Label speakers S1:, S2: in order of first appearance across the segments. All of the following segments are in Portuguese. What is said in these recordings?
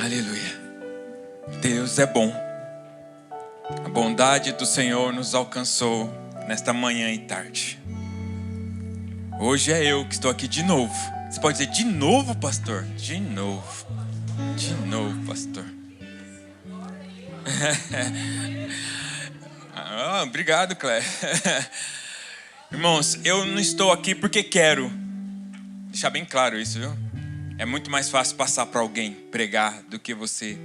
S1: Aleluia. Deus é bom. A bondade do Senhor nos alcançou nesta manhã e tarde. Hoje é eu que estou aqui de novo. Você pode dizer, de novo, pastor? De novo. De novo, pastor. Obrigado, Cléber. Irmãos, eu não estou aqui porque quero. Deixar bem claro isso, viu? É muito mais fácil passar para alguém pregar do que você.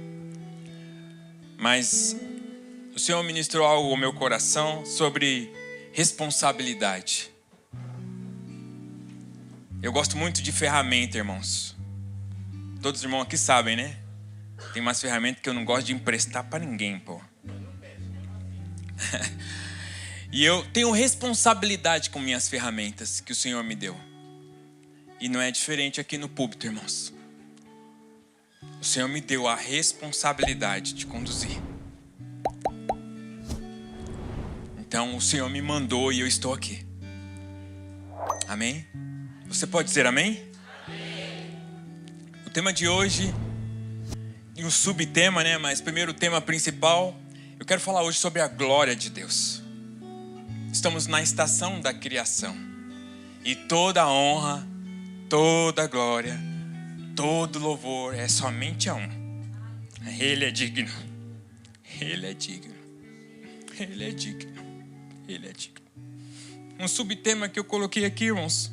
S1: Mas o Senhor ministrou algo ao meu coração sobre responsabilidade. Eu gosto muito de ferramenta, irmãos. Todos os irmãos aqui sabem, né? Tem umas ferramentas que eu não gosto de emprestar para ninguém, pô. E eu tenho responsabilidade com minhas ferramentas que o Senhor me deu. E não é diferente aqui no púlpito, irmãos. O Senhor me deu a responsabilidade de conduzir. Então o Senhor me mandou e eu estou aqui. Amém? Você pode dizer amém? Amém. O tema de hoje, e um subtema, né? Mas primeiro o tema principal, eu quero falar hoje sobre a glória de Deus. Estamos na estação da criação. E toda a honra, toda a glória, todo louvor é somente a um. Ele é digno. Ele é digno. Ele é digno. Ele é digno. Um subtema que eu coloquei aqui, irmãos,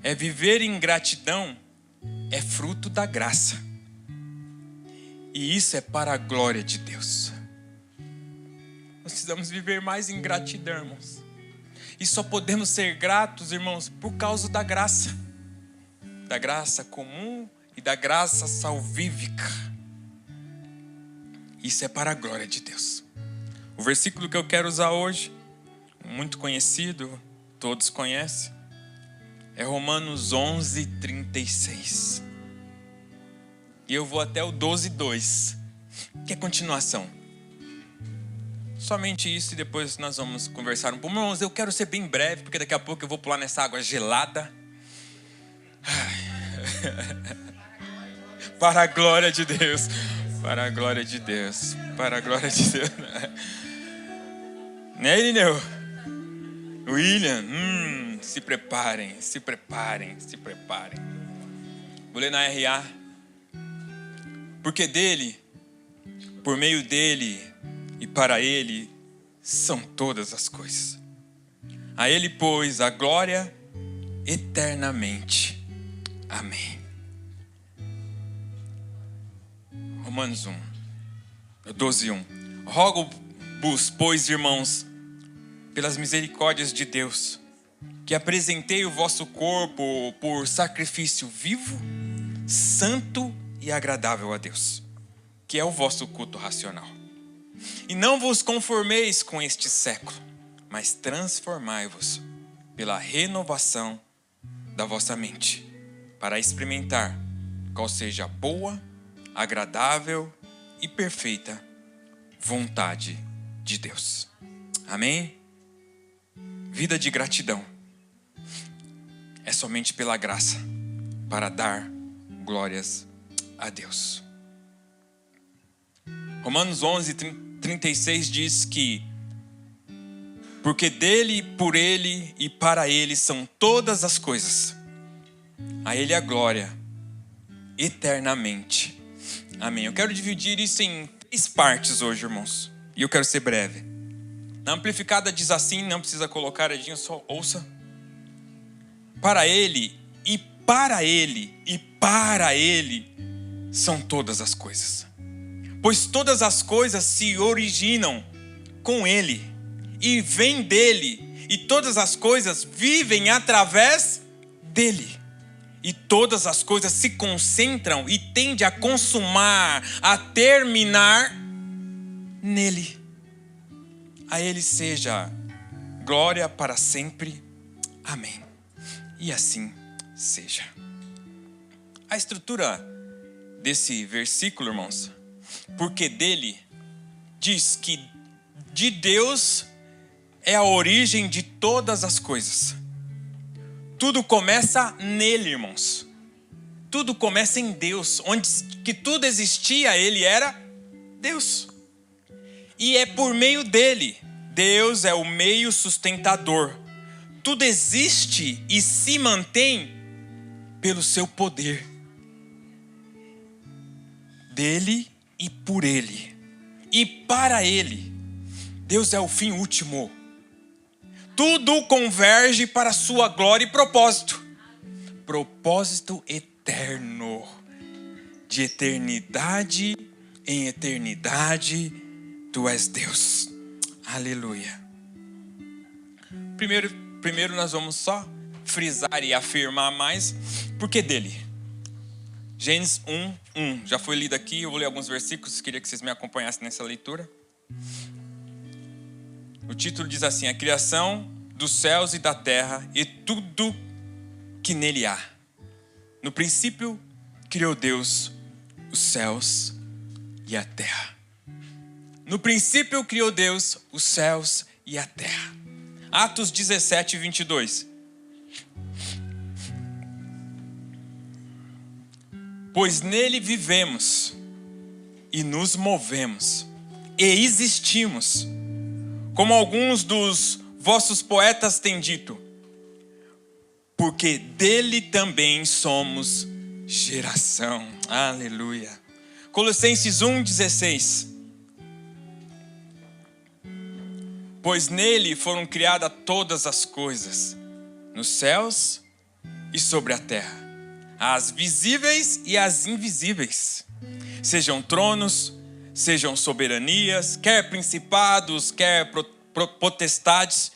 S1: é viver em gratidão é fruto da graça. E isso é para a glória de Deus. Nós precisamos viver mais em gratidão, irmãos. E só podemos ser gratos, irmãos, por causa da graça. Da graça comum e da graça salvífica. Isso é para a glória de Deus. O versículo que eu quero usar hoje, muito conhecido, todos conhecem, é Romanos 11:36. E eu vou até o 12:2, que é continuação. Somente isso e depois nós vamos conversar um pouco. Irmãos, eu quero ser bem breve, porque daqui a pouco eu vou pular nessa água gelada. Para a glória de Deus. Para a glória de Deus. Para a glória de Deus. Né, Irineu? William, se preparem, se preparem, se preparem. Vou ler na RA. Porque dele, por meio dele e para ele são todas as coisas. A ele, pois, a glória eternamente. Amém. Romanos 12:1. Rogo-vos, pois, irmãos, pelas misericórdias de Deus, que apresentei o vosso corpo por sacrifício vivo, santo e agradável a Deus, que é o vosso culto racional. E não vos conformeis com este século, mas transformai-vos pela renovação da vossa mente, para experimentar qual seja a boa, agradável e perfeita vontade de Deus. Amém? Vida de gratidão é somente pela graça, para dar glórias a Deus. Romanos 11:36 diz que porque dele, por ele e para ele são todas as coisas. A ele a glória eternamente. Amém. Eu quero dividir isso em 3 partes hoje, irmãos. E eu quero ser breve. Na amplificada diz assim, não precisa colocar, Edinho, só ouça. Para ele e para ele e para ele são todas as coisas. Pois todas as coisas se originam com ele e vêm dele, e todas as coisas vivem através dele. E todas as coisas se concentram e tendem a consumar, a terminar nele. A ele seja glória para sempre. Amém. E assim seja. A estrutura desse versículo, irmãos, porque dele diz que de Deus é a origem de todas as coisas. Tudo começa nele, irmãos. Tudo começa em Deus. Onde que tudo existia, ele era Deus. E é por meio dele. Deus é o meio sustentador. Tudo existe e se mantém pelo seu poder. Dele e por ele. E para ele. Deus é o fim último. Tudo converge para a sua glória e propósito. Propósito eterno. De eternidade em eternidade, tu és Deus. Aleluia. Primeiro nós vamos só frisar e afirmar mais. Por que dele? Gênesis 1:1. Já foi lido aqui, eu vou ler alguns versículos, queria que vocês me acompanhassem nessa leitura. O título diz assim: a criação dos céus e da terra e tudo que nele há. No princípio criou Deus os céus e a terra. No princípio criou Deus os céus e a terra. Atos 17:22. Pois nele vivemos e nos movemos e existimos, como alguns dos vossos poetas têm dito, porque dele também somos geração. Aleluia. Colossenses 1:16. Pois nele foram criadas todas as coisas, nos céus e sobre a terra, as visíveis e as invisíveis, sejam tronos, sejam soberanias, quer principados, quer potestades,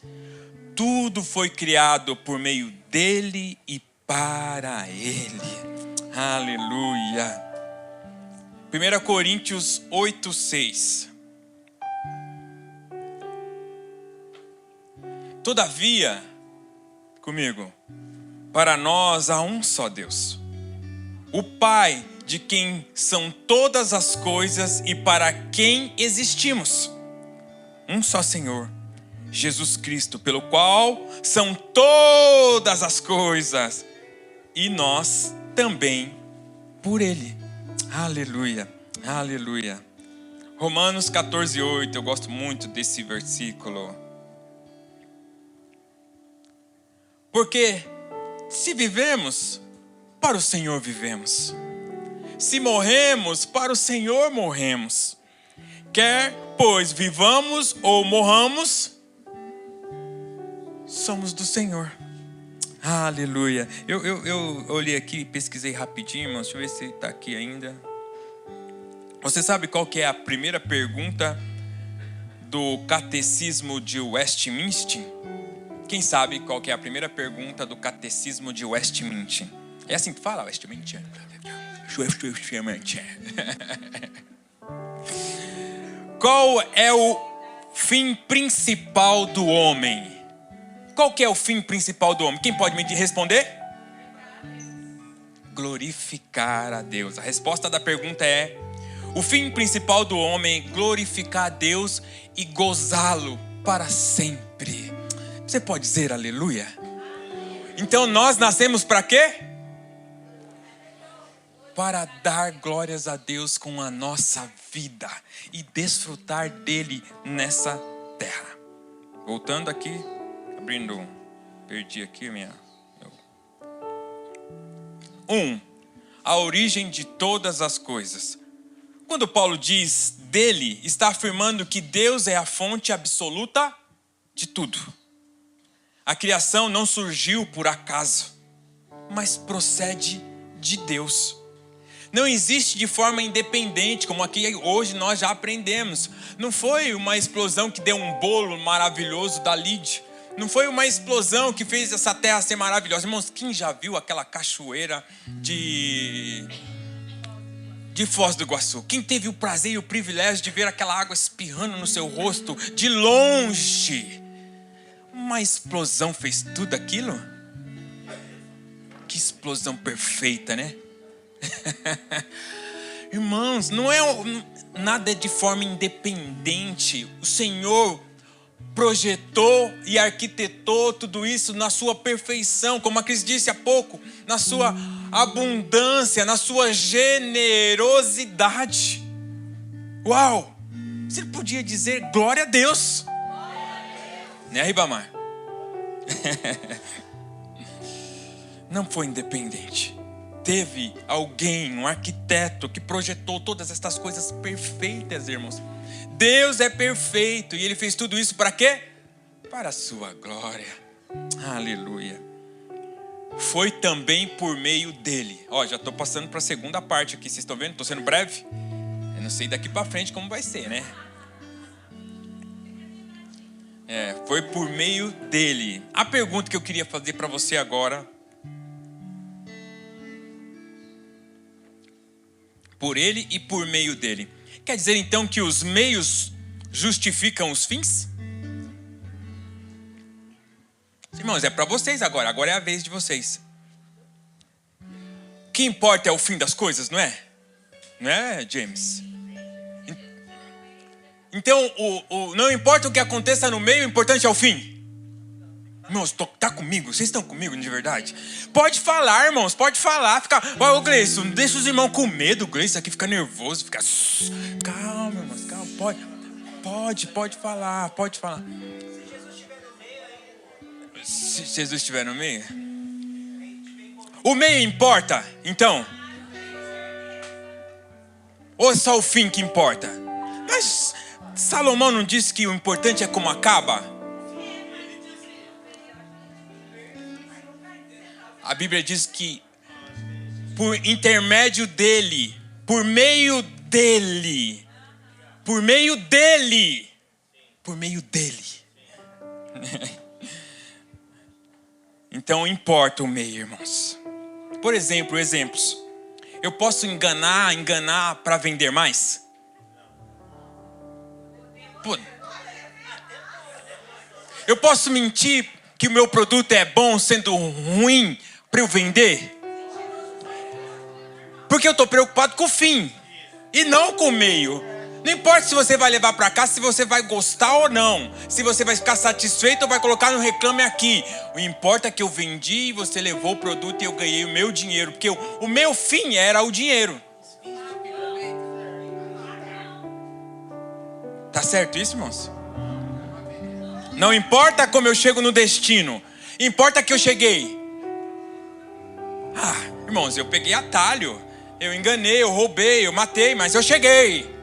S1: tudo foi criado por meio dele e para ele. Aleluia. 1 Coríntios 8:6. Todavia, comigo, para nós há um só Deus, o Pai, de quem são todas as coisas e para quem existimos. Um só Senhor, Jesus Cristo, pelo qual são todas as coisas, e nós também por Ele. Aleluia, aleluia. Romanos 14:8, eu gosto muito desse versículo. Porque se vivemos, para o Senhor vivemos. Se morremos, para o Senhor morremos. Quer, pois, vivamos ou morramos, somos do Senhor. Aleluia. Eu olhei aqui, pesquisei rapidinho, irmãos. Deixa eu ver se está aqui ainda. Você sabe qual que é a primeira pergunta do Catecismo de Westminster? Quem sabe qual que é a primeira pergunta do Catecismo de Westminster? É assim que fala, Westminster? Qual é o fim principal do homem? Qual que é o fim principal do homem? Quem pode me responder? Glorificar a Deus. A resposta da pergunta é: o fim principal do homem é glorificar a Deus e gozá-lo para sempre. Você pode dizer aleluia? Então nós nascemos para quê? Para dar glórias a Deus com a nossa vida e desfrutar dele nessa terra. Voltando aqui, abrindo, perdi aqui minha. A origem de todas as coisas. Quando Paulo diz dele, está afirmando que Deus é a fonte absoluta de tudo. A criação não surgiu por acaso, mas procede de Deus. Não existe de forma independente, como aqui hoje nós já aprendemos. Não foi uma explosão que deu um bolo maravilhoso da Lide. Não foi uma explosão que fez essa terra ser maravilhosa. Irmãos, quem já viu aquela cachoeira de Foz do Iguaçu? Quem teve o prazer e o privilégio de ver aquela água espirrando no seu rosto de longe? Uma explosão fez tudo aquilo? Que explosão perfeita, né? Irmãos, não é nada de forma independente. O Senhor projetou e arquitetou tudo isso na sua perfeição, como a Cris disse há pouco, na sua abundância, na sua generosidade. Uau! Você podia dizer glória a Deus. Né, Ribamar? Não foi independente. Teve alguém, um arquiteto, que projetou todas estas coisas perfeitas, irmãos. Deus é perfeito e Ele fez tudo isso para quê? Para a sua glória. Aleluia. Foi também por meio dele. Ó, já estou passando para a segunda parte aqui. Vocês estão vendo? Estou sendo breve. Eu não sei daqui para frente como vai ser, né? Foi por meio dele. A pergunta que eu queria fazer para você agora: por ele e por meio dele. Quer dizer então que os meios justificam os fins? Irmãos, é para vocês agora. Agora é a vez de vocês. O que importa é o fim das coisas, não é? Não é, James? Então, não importa o que aconteça no meio, o importante é o fim. Irmãos, tá comigo? Vocês estão comigo de verdade? Pode falar, irmãos, pode falar. Ô, Gleison, não deixa os irmãos com medo. O Gleison aqui fica nervoso, fica... Calma, irmãos, calma. Pode falar, pode falar. Se Jesus estiver no meio? O meio importa, então? Ou é só o fim que importa? Mas Salomão não disse que o importante é como acaba? A Bíblia diz que por intermédio dele, por meio dele. Então importa o meio, irmãos. Por exemplo, exemplos. Eu posso enganar para vender mais? Eu posso mentir que o meu produto é bom sendo ruim para eu vender? Porque eu estou preocupado com o fim e não com o meio. Não importa se você vai levar para cá, se você vai gostar ou não, se você vai ficar satisfeito ou vai colocar no Reclame Aqui. O que importa é que eu vendi e você levou o produto e eu ganhei o meu dinheiro, porque o meu fim era o dinheiro. Tá certo isso, irmãos? Não importa como eu chego no destino, importa que eu cheguei. Irmãos, eu peguei atalho, eu enganei, eu roubei, eu matei, mas eu cheguei.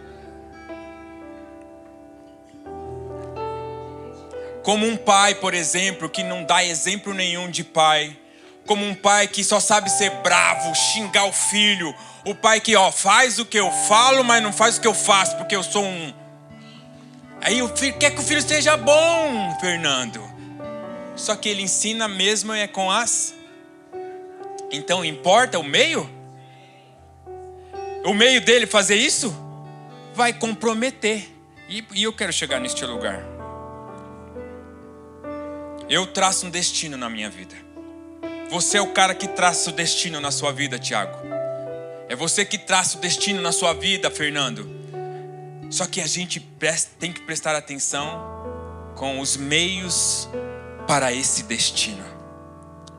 S1: Como um pai, por exemplo, que não dá exemplo nenhum de pai. Como um pai que só sabe ser bravo, xingar o filho. O pai que faz o que eu falo, mas não faz o que eu faço, porque eu sou um... Aí o filho quer que o filho seja bom, Fernando. Só que ele ensina mesmo com as... Então importa o meio? O meio dele fazer isso? Vai comprometer. E eu quero chegar neste lugar. Eu traço um destino na minha vida. Você é o cara que traça o destino na sua vida, Tiago. É você que traça o destino na sua vida, Fernando. Só que a gente tem que prestar atenção com os meios para esse destino.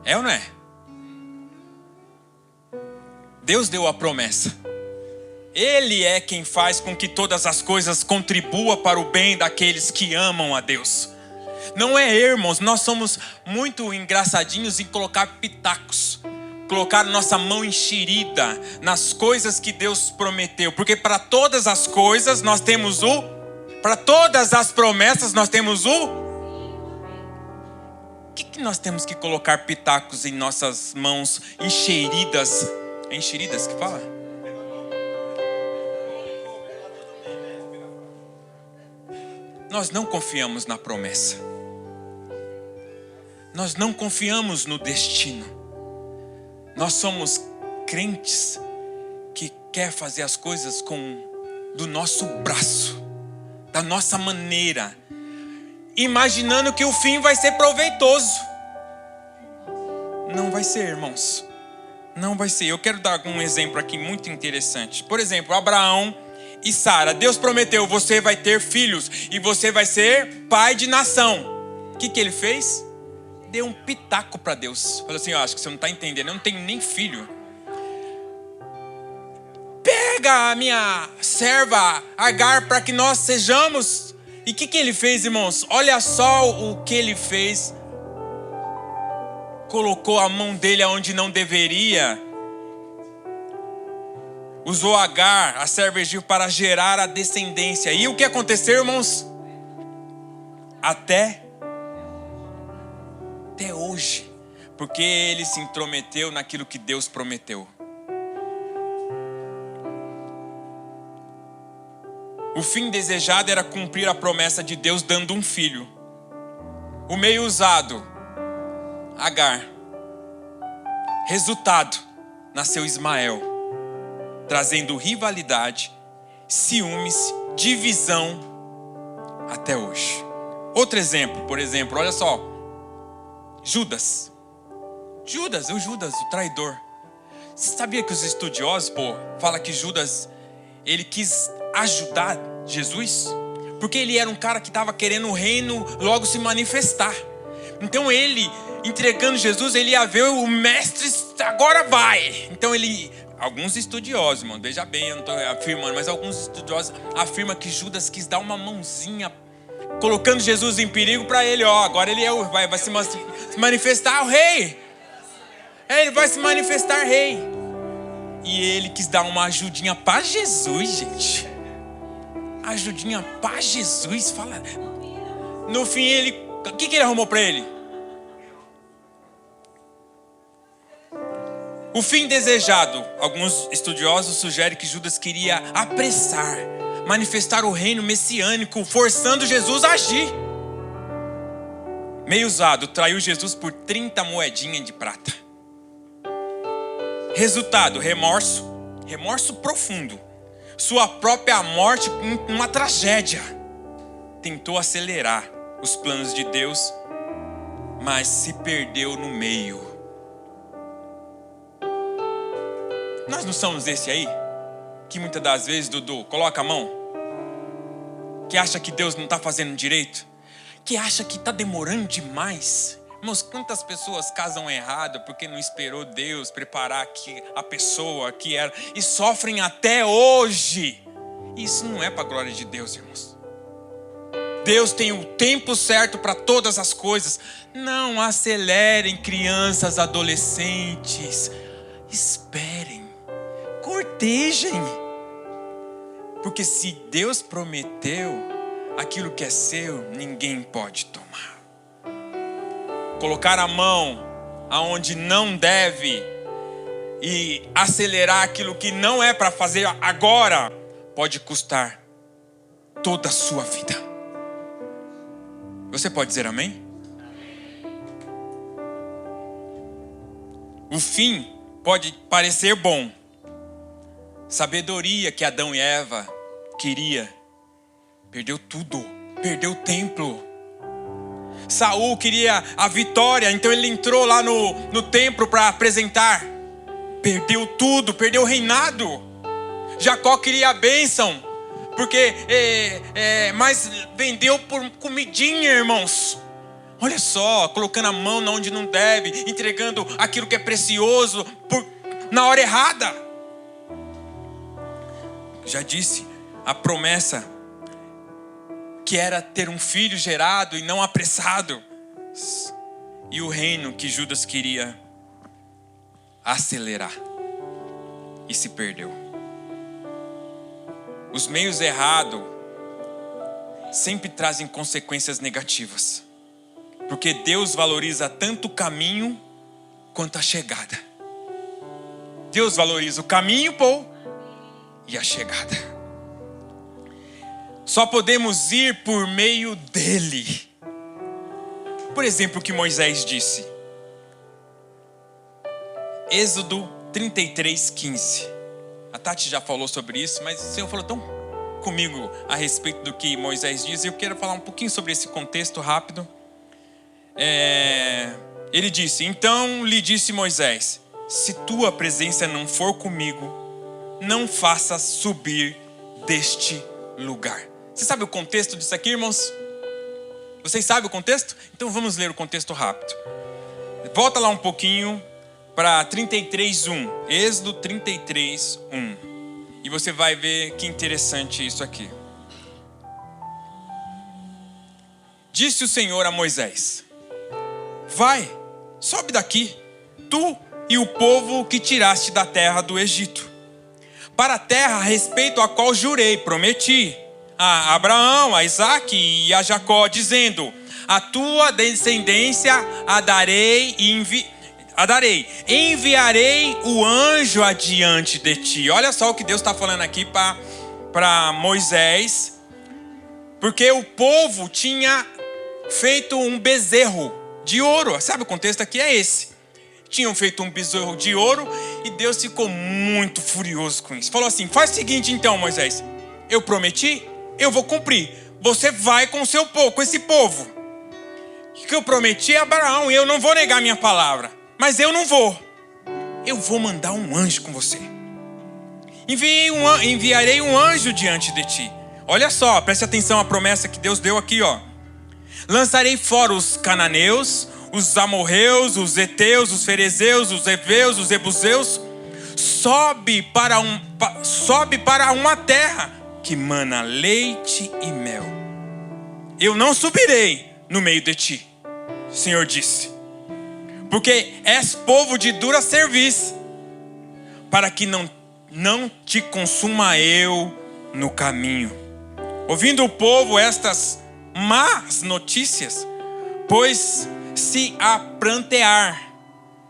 S1: É ou não é? Deus deu a promessa. Ele é quem faz com que todas as coisas contribuam para o bem daqueles que amam a Deus. Não é, irmãos, nós somos muito engraçadinhos em colocar pitacos. Colocar nossa mão enxerida nas coisas que Deus prometeu. Porque para todas as coisas nós temos para todas as promessas nós temos O que nós temos que colocar pitacos em nossas mãos enxeridas? É enxeridas que fala? Nós não confiamos na promessa. Nós não confiamos no destino. Nós somos crentes que quer fazer as coisas do nosso braço, da nossa maneira, imaginando que o fim vai ser proveitoso. Não vai ser, irmãos. Não vai ser. Eu quero dar um exemplo aqui muito interessante. Por exemplo, Abraão e Sara. Deus prometeu, você vai ter filhos e você vai ser pai de nação. O que ele fez? Deu um pitaco para Deus. Falou assim, acho que você não está entendendo, eu não tenho nem filho. pega a minha serva Agar para que nós sejamos. E o que ele fez, irmãos? Olha só o que ele fez. Colocou a mão dele aonde não deveria. Usou Agar, a serva egípcia, para gerar a descendência. E o que aconteceu, irmãos? Até hoje. Porque ele se intrometeu naquilo que Deus prometeu. O fim desejado era cumprir a promessa de Deus dando um filho. O meio usado, Agar. Resultado, nasceu Ismael, trazendo rivalidade, ciúmes, divisão até hoje. Outro exemplo, por exemplo, olha só. Judas, o traidor. Você sabia que os estudiosos, falam que Judas, ele quis ajudar Jesus? Porque ele era um cara que estava querendo o reino logo se manifestar. Então ele, entregando Jesus, ele ia ver o mestre, agora vai. Então alguns estudiosos, mano, veja bem, eu não estou afirmando, mas alguns estudiosos afirmam que Judas quis dar uma mãozinha, colocando Jesus em perigo para ele, agora ele vai se manifestar o rei. Ele vai se manifestar rei. E ele quis dar uma ajudinha para Jesus, gente. Ajudinha para Jesus, fala. No fim, o que ele arrumou para ele? O fim desejado. Alguns estudiosos sugerem que Judas queria apressar, manifestar o reino messiânico, forçando Jesus a agir. Meio usado, traiu Jesus por 30 moedinhas de prata. Resultado, remorso profundo. Sua própria morte, uma tragédia. Tentou acelerar os planos de Deus, mas se perdeu no meio. Nós não somos esse aí? Que muitas das vezes, Dudu, coloca a mão. Que acha que Deus não está fazendo direito. Que acha que está demorando demais. Irmãos, quantas pessoas casam errado porque não esperou Deus preparar a pessoa que era. E sofrem até hoje. Isso não é para a glória de Deus, irmãos. Deus tem o tempo certo para todas as coisas. Não acelerem, crianças, adolescentes. Esperem. Cortejem. Porque se Deus prometeu, aquilo que é seu, ninguém pode tomar. Colocar a mão aonde não deve e acelerar aquilo que não é para fazer agora, pode custar toda a sua vida. Você pode dizer amém? O fim pode parecer bom. Sabedoria que Adão e Eva queria, perdeu tudo, perdeu o templo. Saul queria a vitória, então ele entrou lá no templo para apresentar. Perdeu tudo, perdeu o reinado. Jacó queria a bênção, mas vendeu por comidinha, irmãos. Olha só, colocando a mão onde não deve, entregando aquilo que é precioso na hora errada. Já disse, a promessa que era ter um filho gerado e não apressado. E o reino que Judas queria acelerar. E se perdeu. Os meios errados sempre trazem consequências negativas. Porque Deus valoriza tanto o caminho quanto a chegada. Deus valoriza o caminho, e a chegada. Só podemos ir por meio dele. Por exemplo, o que Moisés disse. Êxodo 33:15. A Tati já falou sobre isso, mas o Senhor falou tão comigo a respeito do que Moisés diz. E eu quero falar um pouquinho sobre esse contexto rápido. Ele disse, então lhe disse Moisés, se tua presença não for comigo, não faça subir deste lugar. Você sabe o contexto disso aqui, irmãos? Vocês sabem o contexto? Então vamos ler o contexto rápido. Volta lá um pouquinho para 33:1. Êxodo 33:1. E você vai ver que interessante isso aqui. Disse o Senhor a Moisés: vai, sobe daqui, tu e o povo que tiraste da terra do Egito, para a terra a respeito a qual jurei, prometi a Abraão, a Isaque e a Jacó, dizendo: a tua descendência a darei enviarei o anjo adiante de ti. Olha só o que Deus está falando aqui para Moisés, porque o povo tinha feito um bezerro de ouro. Sabe, o contexto aqui é esse. Tinham feito um bezerro de ouro e Deus ficou muito furioso com isso. Falou assim: faz o seguinte então, Moisés, eu prometi, eu vou cumprir. Você vai com o seu povo, com esse povo. O que eu prometi a Abraão, e eu não vou negar minha palavra. Mas eu não vou. Eu vou mandar um anjo com você. Enviarei um anjo diante de ti. Olha só, preste atenção à promessa que Deus deu aqui, ó. Lançarei fora os cananeus, os amorreus, os heteus, os ferezeus, os heveus, os jebuseus. Sobe para uma terra que mana leite e mel. Eu não subirei no meio de ti, o Senhor disse, porque és povo de dura cerviz, para que não te consuma eu no caminho. Ouvindo o povo estas más notícias, pôs-se a prantear,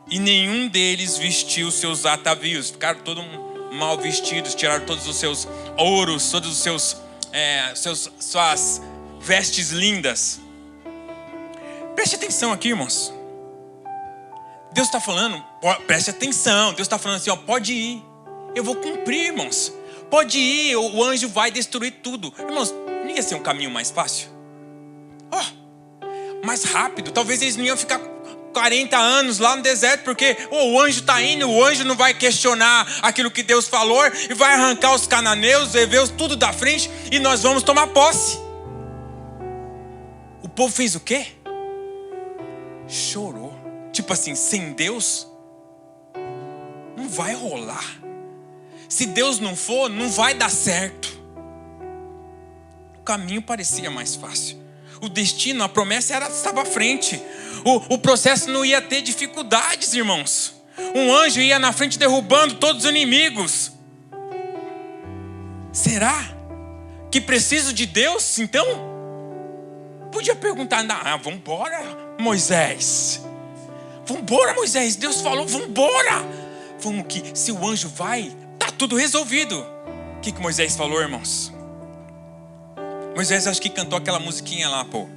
S1: e nenhum deles vestiu seus atavios. Ficaram todos mal vestidos, tiraram todos os seus ouros, todos os suas vestes lindas. Preste atenção aqui, irmãos. Deus está falando, preste atenção. Deus está falando assim, ó, pode ir. Eu vou cumprir, irmãos. Pode ir, o anjo vai destruir tudo. Irmãos, não ia ser um caminho mais fácil? Mais rápido. Talvez eles não iam ficar 40 anos lá no deserto, porque o anjo está indo, o anjo não vai questionar aquilo que Deus falou e vai arrancar os cananeus, os heveus, tudo da frente, e nós vamos tomar posse. O povo fez o quê? Chorou. Tipo assim, sem Deus não vai rolar. Se Deus não for, não vai dar certo. O caminho parecia mais fácil. O destino, a promessa estava à frente. O processo não ia ter dificuldades, irmãos. Um anjo ia na frente derrubando todos os inimigos. Será que preciso de Deus, então? Podia perguntar, vamos embora, Moisés. Vamos embora, Moisés. Deus falou, vamos embora. Vamos que, se o anjo vai, tá tudo resolvido. O que Moisés falou, irmãos? Moisés acho que cantou aquela musiquinha lá, pô.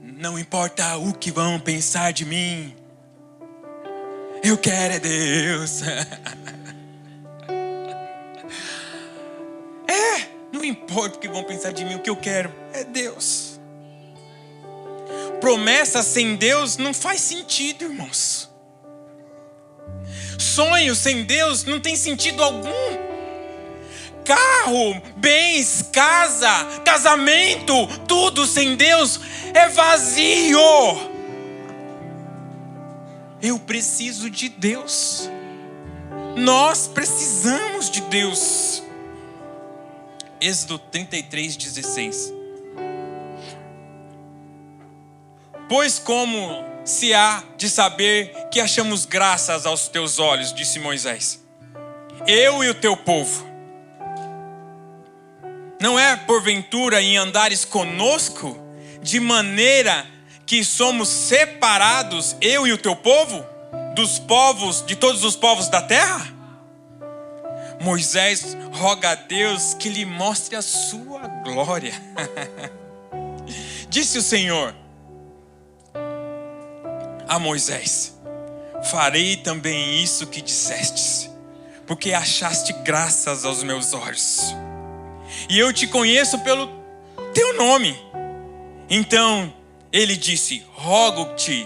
S1: Não importa o que vão pensar de mim, eu quero é Deus. Não importa o que vão pensar de mim, o que eu quero é Deus. Promessa sem Deus não faz sentido, irmãos. Sonho sem Deus não tem sentido algum. Carro, bens, casa, casamento, tudo sem Deus é vazio. Eu preciso de Deus. Nós precisamos de Deus. Êxodo 33:16. Pois como se há de saber que achamos graças aos teus olhos, disse Moisés, eu e o teu povo. Não é porventura em andares conosco, de maneira que somos separados, eu e o teu povo, dos povos, de todos os povos da terra? Moisés roga a Deus que lhe mostre a sua glória. Disse o Senhor a Moisés, farei também isso que dissestes, porque achaste graças aos meus olhos, e eu te conheço pelo teu nome. Então ele disse, rogo-te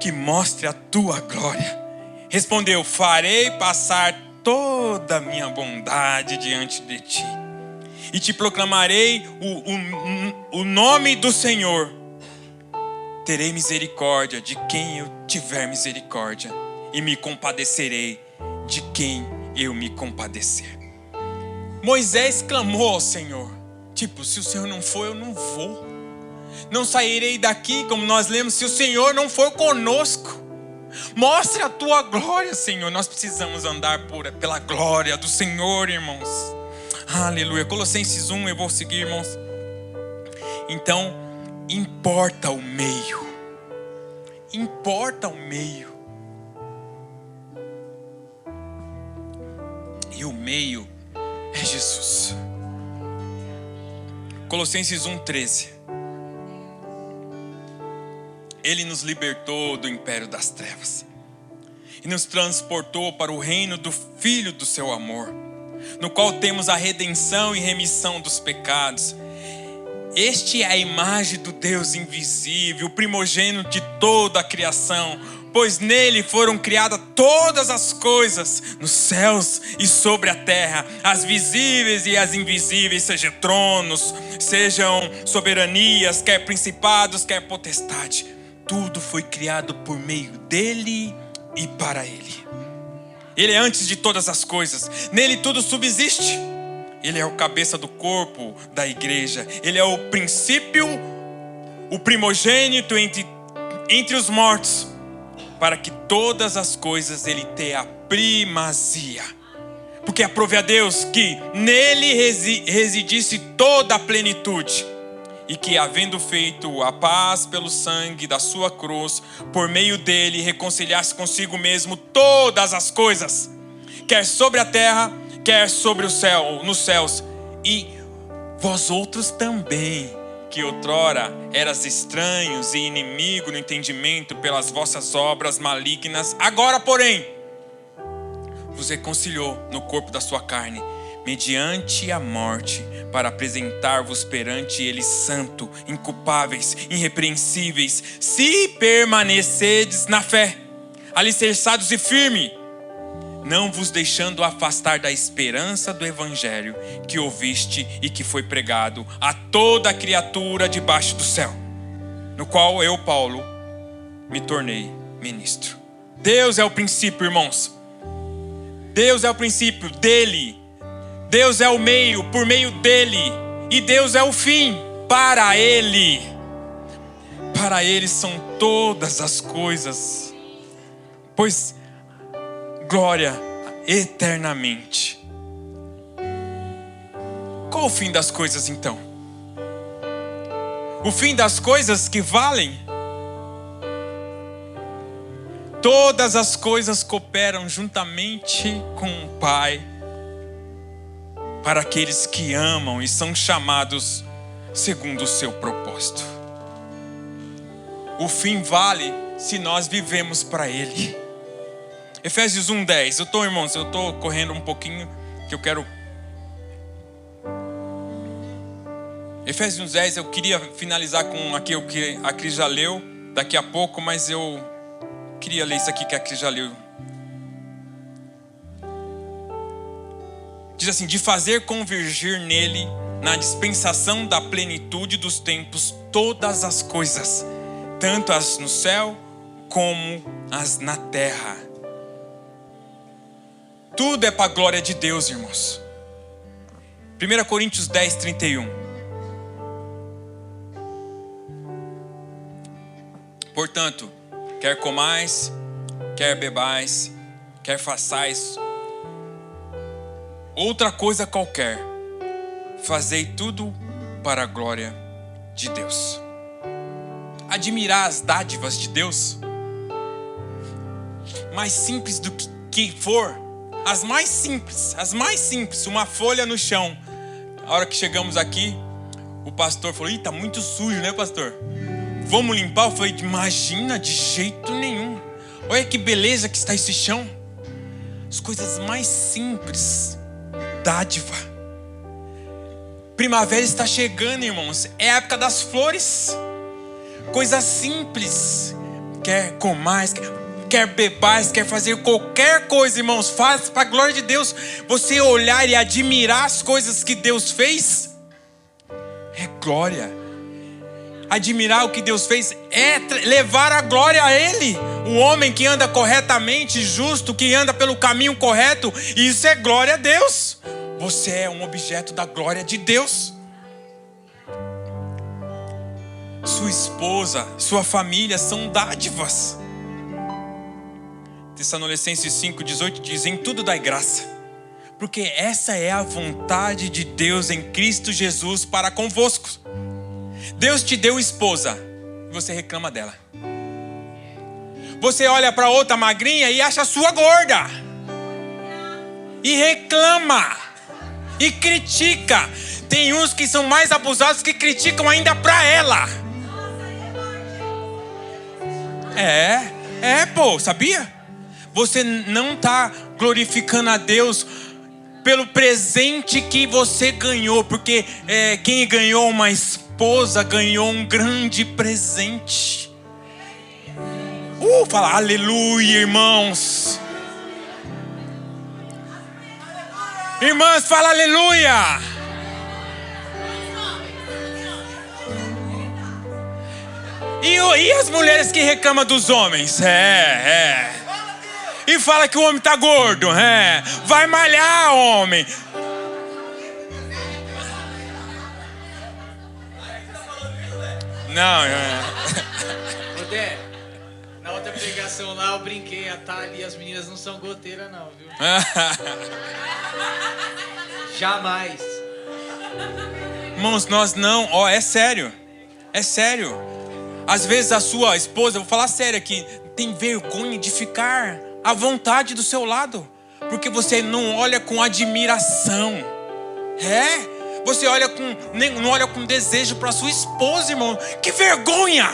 S1: que mostre a tua glória. Respondeu, farei passar toda a minha bondade diante de ti, e te proclamarei o nome do Senhor. Terei misericórdia de quem eu tiver misericórdia, e me compadecerei de quem eu me compadecer. Moisés clamou ao Senhor. Tipo, se o Senhor não for, eu não vou. Não sairei daqui, como nós lemos, se o Senhor não for conosco. Mostre a tua glória, Senhor. Nós precisamos andar pela glória do Senhor, irmãos. Aleluia. Colossenses 1, eu vou seguir, irmãos. Então, importa o meio. Importa o meio. E o meio é Jesus. Colossenses 1:13. Ele nos libertou do império das trevas e nos transportou para o reino do Filho do seu amor, no qual temos a redenção e remissão dos pecados. Este é a imagem do Deus invisível, o primogênito de toda a criação, pois nele foram criadas todas as coisas, nos céus e sobre a terra, as visíveis e as invisíveis, sejam tronos, sejam soberanias, quer principados, quer potestade. Tudo foi criado por meio dele e para ele. Ele é antes de todas as coisas, nele tudo subsiste. Ele é o cabeça do corpo da igreja. Ele é o princípio, o primogênito entre os mortos, para que todas as coisas ele tenha a primazia. Porque aprove a Deus que nele residisse toda a plenitude, e que, havendo feito a paz pelo sangue da sua cruz, por meio dele reconciliasse consigo mesmo todas as coisas, quer sobre a terra, quer sobre o céu, nos céus. E vós outros também, que outrora eras estranhos e inimigos no entendimento pelas vossas obras malignas, agora, porém, vos reconciliou no corpo da sua carne, mediante a morte, para apresentar-vos perante ele santo, inculpáveis, irrepreensíveis, se permanecerdes na fé, alicerçados e firmes, não vos deixando afastar da esperança do evangelho que ouviste e que foi pregado a toda a criatura debaixo do céu, no qual eu, Paulo, me tornei ministro. Deus é o princípio, irmãos. Deus é o princípio dele. Deus é o meio, por meio dele. E Deus é o fim, para ele. Para ele são todas as coisas. Pois glória eternamente. Qual o fim das coisas então? O fim das coisas que valem? Todas as coisas cooperam juntamente com o Pai para aqueles que amam e são chamados segundo o seu propósito. O fim vale se nós vivemos para Ele. Efésios 1:10. Irmãos, eu estou correndo um pouquinho, que eu quero... Efésios 1:10, eu queria finalizar com aquilo que a Cris já leu daqui a pouco, mas eu queria ler isso aqui que a Cris já leu. Diz assim: de fazer convergir nele, na dispensação da plenitude dos tempos, todas as coisas, tanto as no céu como as na terra. Tudo é para a glória de Deus, irmãos. 1 Coríntios 10:31. Portanto, quer comais, quer bebais, quer façais outra coisa qualquer, fazei tudo para a glória de Deus. Admirar as dádivas de Deus, mais simples do que for, as mais simples, uma folha no chão. A hora que chegamos aqui, o pastor falou: ih, tá muito sujo, né, pastor? Vamos limpar? Eu falei: imagina, de jeito nenhum. Olha que beleza que está esse chão. As coisas mais simples, dádiva. Primavera está chegando, irmãos. É a época das flores. Coisas simples. Quer comais, quer bebais, quer fazer qualquer coisa, irmãos, faz para a glória de Deus. Você olhar e admirar as coisas que Deus fez é glória. Admirar o que Deus fez é levar a glória a Ele. O homem que anda corretamente, justo, que anda pelo caminho correto, isso é glória a Deus. Você é um objeto da glória de Deus. Sua esposa, sua família são dádivas. Tessalonicenses 5:18 diz: em tudo dai graça, porque essa é a vontade de Deus em Cristo Jesus para convosco. Deus te deu esposa e você reclama dela. Você olha para outra magrinha e acha a sua gorda. E reclama. E critica. Tem uns que são mais abusados que criticam ainda para ela. Pô, sabia? Você não está glorificando a Deus pelo presente que você ganhou, porque quem ganhou uma esposa ganhou um grande presente. Fala aleluia, irmãos. Irmãs, fala aleluia. E as mulheres que reclamam dos homens? E fala que o homem tá gordo. Vai malhar, homem. Não,
S2: Odé, na outra pregação lá eu brinquei, a Thalia e as meninas não são goteiras não, viu? Jamais.
S1: Irmãos, nós não, é sério. É sério. Às vezes a sua esposa, eu vou falar sério aqui, tem vergonha de ficar à vontade do seu lado, porque você não olha com admiração. Você não olha com desejo para sua esposa, irmão. Que vergonha!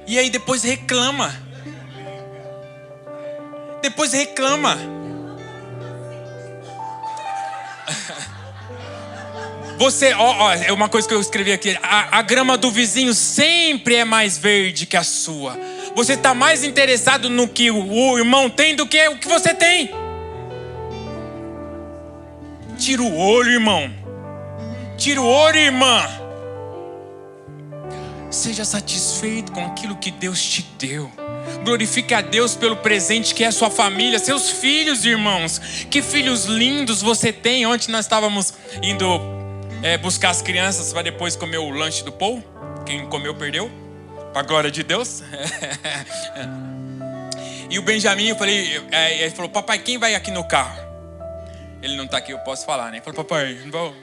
S1: E aí depois reclama. Você, é uma coisa que eu escrevi aqui. A grama do vizinho sempre é mais verde que a sua. Você está mais interessado no que o irmão tem do que o que você tem. Tira o olho, irmão. Tira o olho, irmã. Seja satisfeito com aquilo que Deus te deu. Glorifique a Deus pelo presente que é a sua família, seus filhos, irmãos. Que filhos lindos você tem. Ontem nós estávamos indo buscar as crianças para depois comer o lanche do Paul. Quem comeu perdeu, para a glória de Deus. E o Benjamin, ele falou: papai, quem vai aqui no carro? Ele não está aqui, eu posso falar, né? Ele falou: papai, não.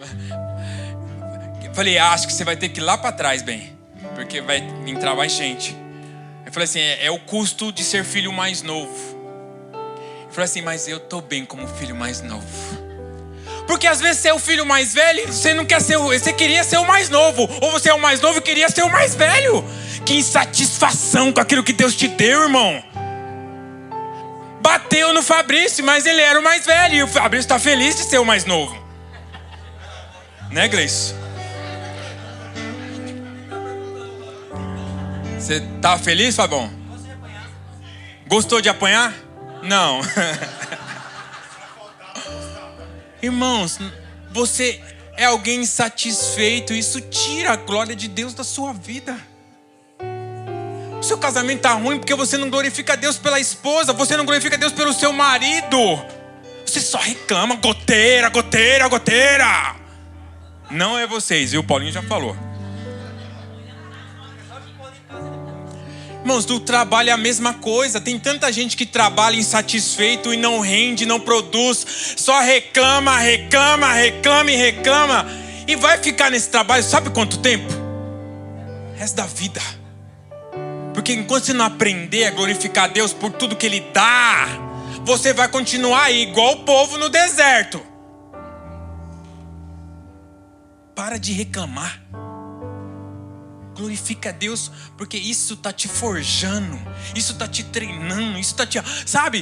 S1: Eu falei: acho que você vai ter que ir lá para trás, bem, porque vai entrar mais gente. Eu falei assim: é o custo de ser filho mais novo. Eu falei assim: mas eu tô bem como filho mais novo. Porque às vezes você é o filho mais velho, você não quer ser você queria ser o mais novo. Ou você é o mais novo e queria ser o mais velho. Que insatisfação com aquilo que Deus te deu, irmão. Bateu no Fabrício, mas ele era o mais velho. E o Fabrício está feliz de ser o mais novo. Né, Gleice? Você tá feliz, Fabão? Gostou de apanhar? Não. Irmãos, você é alguém insatisfeito. Isso tira a glória de Deus da sua vida. O seu casamento tá ruim porque você não glorifica a Deus pela esposa. Você não glorifica a Deus pelo seu marido. Você só reclama: goteira, goteira, goteira. Não é vocês, viu? O Paulinho já falou. Irmãos, do trabalho é a mesma coisa. Tem tanta gente que trabalha insatisfeito e não rende, não produz. Só reclama, reclama, reclama e reclama. E vai ficar nesse trabalho sabe quanto tempo? O resto da vida. Porque enquanto você não aprender a glorificar a Deus por tudo que Ele dá, você vai continuar aí igual o povo no deserto. Para de reclamar. Glorifica a Deus, porque isso está te forjando, isso está te treinando, isso está te... Sabe?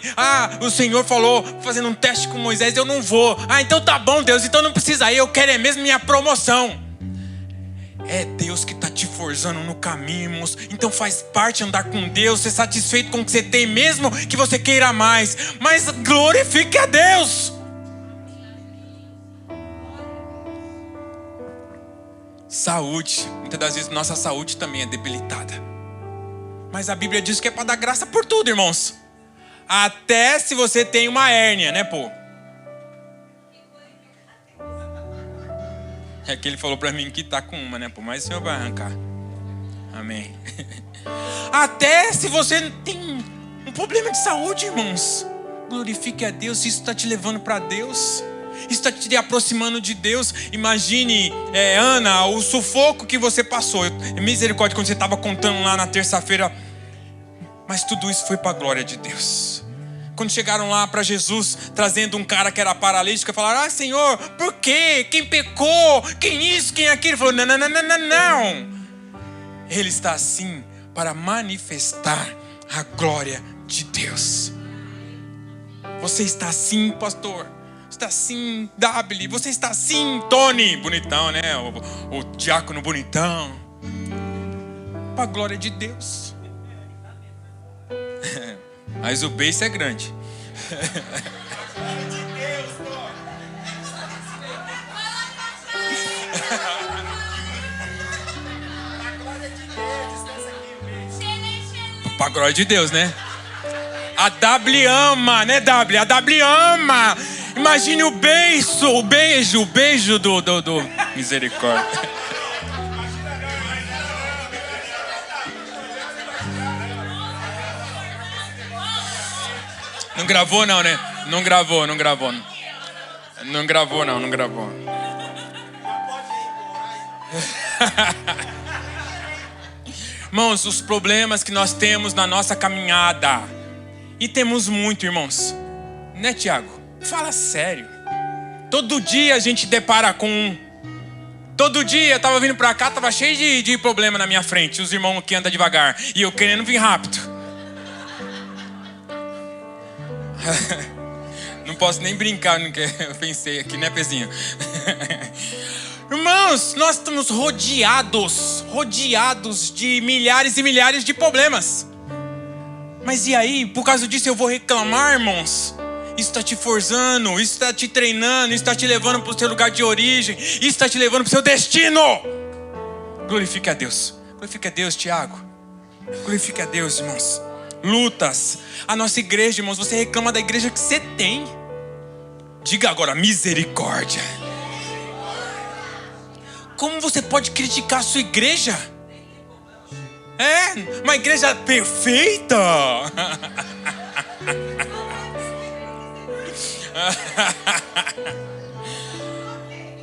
S1: O Senhor falou, fazendo um teste com Moisés: eu não vou. Então tá bom, Deus, então não precisa ir, eu quero é mesmo minha promoção. É Deus que está te forjando no caminho, irmãos. Então faz parte andar com Deus, ser satisfeito com o que você tem, mesmo que você queira mais. Mas glorifique a Deus. Saúde. Muitas das vezes nossa saúde também é debilitada. Mas a Bíblia diz que é para dar graça por tudo, irmãos. Até se você tem uma hérnia, né, pô? É que ele falou para mim que tá com uma, né, pô? Mas o Senhor vai arrancar. Amém. Até se você tem um problema de saúde, irmãos, glorifique a Deus. Isso está te levando para Deus. Isso está te aproximando de Deus. Imagine, Ana, o sufoco que você passou. Misericórdia, quando você estava contando lá na terça-feira. Mas tudo isso foi para a glória de Deus. Quando chegaram lá para Jesus, trazendo um cara que era paralítico, falaram: ah, Senhor, por quê? Quem pecou? Quem isso? Quem aquilo? Ele falou: não, não, não, não, não, não. Ele está assim para manifestar a glória de Deus. Você está assim, pastor. Você está assim, W. Você está assim, Tony. Bonitão, né? O diácono bonitão. Para a glória de Deus. Mas o beijo é grande. Para a glória de Deus, né? A W ama, né, W? A W ama. Imagine o beijo do misericórdia. Não gravou não, né? Não gravou. Não gravou não. Irmãos, os problemas que nós temos na nossa caminhada. E temos muito, irmãos. Né, Tiago? Fala sério. Todo dia a gente depara com um. Todo dia eu tava vindo pra cá, tava cheio de problema na minha frente. Os irmãos que andam devagar. E eu querendo vir rápido. Não posso nem brincar no que eu pensei aqui, né, Pezinho? Irmãos, nós estamos rodeados de milhares e milhares de problemas. Mas e aí, por causa disso eu vou reclamar, irmãos? Isso está te forçando, isso está te treinando, isso está te levando para o seu lugar de origem, isso está te levando para o seu destino. Glorifique a Deus. Glorifique a Deus, Tiago. Glorifique a Deus, irmãos. Lutas. A nossa igreja, irmãos, você reclama da igreja que você tem. Diga agora: misericórdia. Como você pode criticar a sua igreja? Uma igreja perfeita.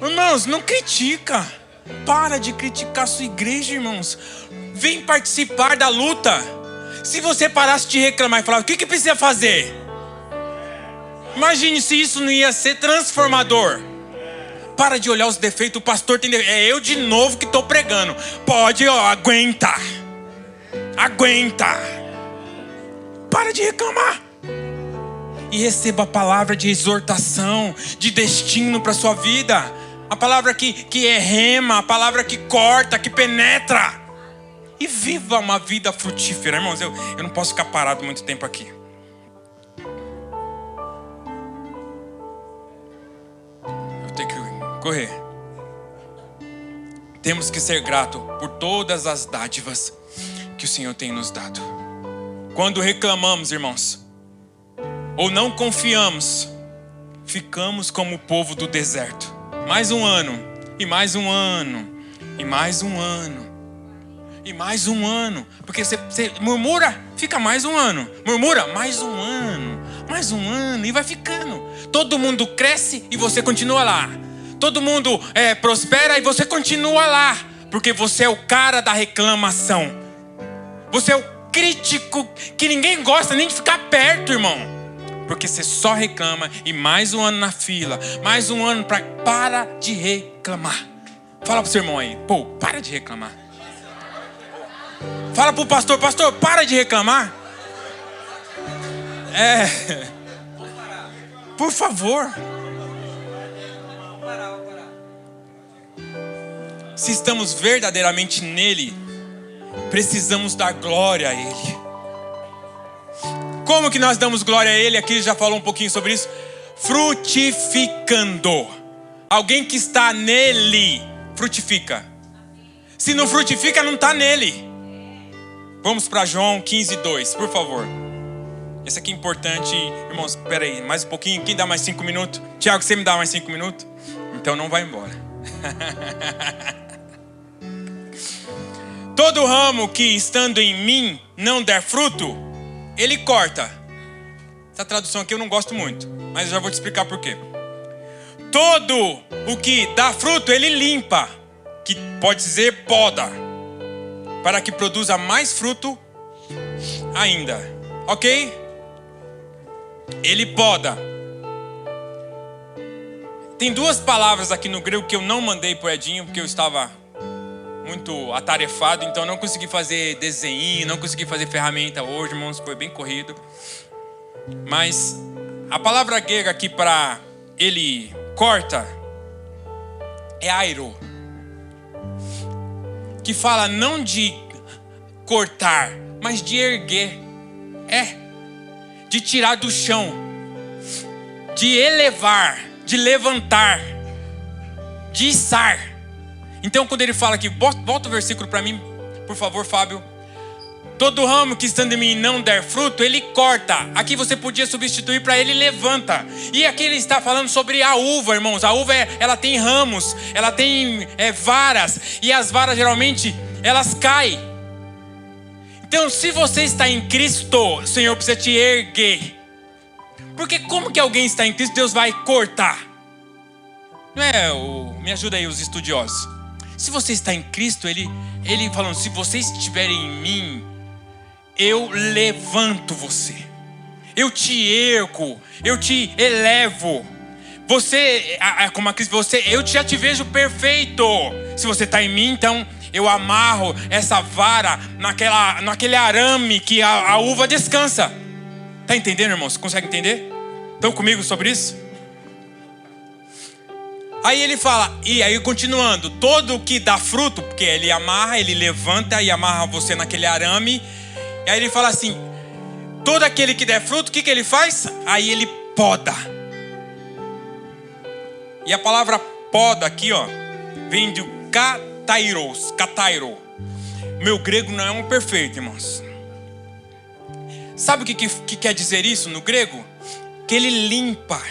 S1: Irmãos, não critica. Para de criticar a sua igreja, irmãos. Vem participar da luta. Se você parasse de reclamar e falar: o que precisa fazer? Imagine se isso não ia ser transformador. Para de olhar os defeitos. O pastor tem defeito. É eu de novo que estou pregando. Pode, aguenta. Para de reclamar. E receba a palavra de exortação, de destino para a sua vida. A palavra que é rema, a palavra que corta, que penetra. E viva uma vida frutífera. Irmãos, eu não posso ficar parado muito tempo aqui. Eu tenho que correr. Temos que ser gratos por todas as dádivas que o Senhor tem nos dado. Quando reclamamos, irmãos, ou não confiamos, ficamos como o povo do deserto. Mais um ano, e mais um ano, e mais um ano, e mais um ano. Porque você murmura, fica mais um ano. Murmura, mais um ano, e vai ficando. Todo mundo cresce e você continua lá. Todo mundo prospera e você continua lá. Porque você é o cara da reclamação. Você é o crítico que ninguém gosta nem de ficar perto, irmão. Porque você só reclama. E mais um ano na fila. Mais um ano para de reclamar. Fala pro seu irmão aí: pô, para de reclamar. Fala pro pastor: pastor, para de reclamar. Por favor. Se estamos verdadeiramente nele, precisamos dar glória a ele. Como que nós damos glória a ele? Aqui já falou um pouquinho sobre isso. Frutificando. Alguém que está nele frutifica. Se não frutifica, não está nele. Vamos para João 15:2, por favor. Esse aqui é importante. Irmãos, espera aí, mais um pouquinho. Quem dá mais 5 minutos? Tiago, você me dá mais 5 minutos? Então não vai embora. Todo ramo que estando em mim não der fruto, ele corta. Essa tradução aqui eu não gosto muito, mas eu já vou te explicar por quê. Todo o que dá fruto, ele limpa, que pode dizer poda, para que produza mais fruto ainda. Ok? Ele poda. Tem duas palavras aqui no grego que eu não mandei pro Edinho, porque eu estava muito atarefado, então não consegui fazer desenho, não consegui fazer ferramenta hoje, irmãos, foi bem corrido. Mas a palavra grega aqui para ele corta é airo, que fala não de cortar, mas de erguer, de tirar do chão, de elevar, de levantar, de içar. Então quando ele fala aqui, volta o versículo para mim, por favor, Fábio. Todo ramo que estando em mim não der fruto, ele corta. Aqui você podia substituir para ele levanta. E aqui ele está falando sobre a uva, irmãos. A uva ela tem ramos, ela tem varas. E as varas geralmente elas caem. Então se você está em Cristo, o Senhor precisa te erguer. Porque como que alguém está em Cristo, Deus vai cortar? Não é? Me ajuda aí os estudiosos. Se você está em Cristo, ele falando, se vocês estiverem em mim, eu levanto você, eu te ergo, eu te elevo. Você, como a Cristo, eu já te vejo perfeito. Se você está em mim, então eu amarro essa vara naquele arame que a uva descansa. Está entendendo, irmãos? Consegue entender? Estão comigo sobre isso? Aí ele fala, e aí continuando, todo que dá fruto, porque ele amarra, ele levanta e amarra você naquele arame. E aí ele fala assim, todo aquele que der fruto, o que ele faz? Aí ele poda. E a palavra poda aqui, vem do katairo. Meu grego não é um perfeito, irmãos. Sabe o que quer dizer isso no grego? Que ele limpa,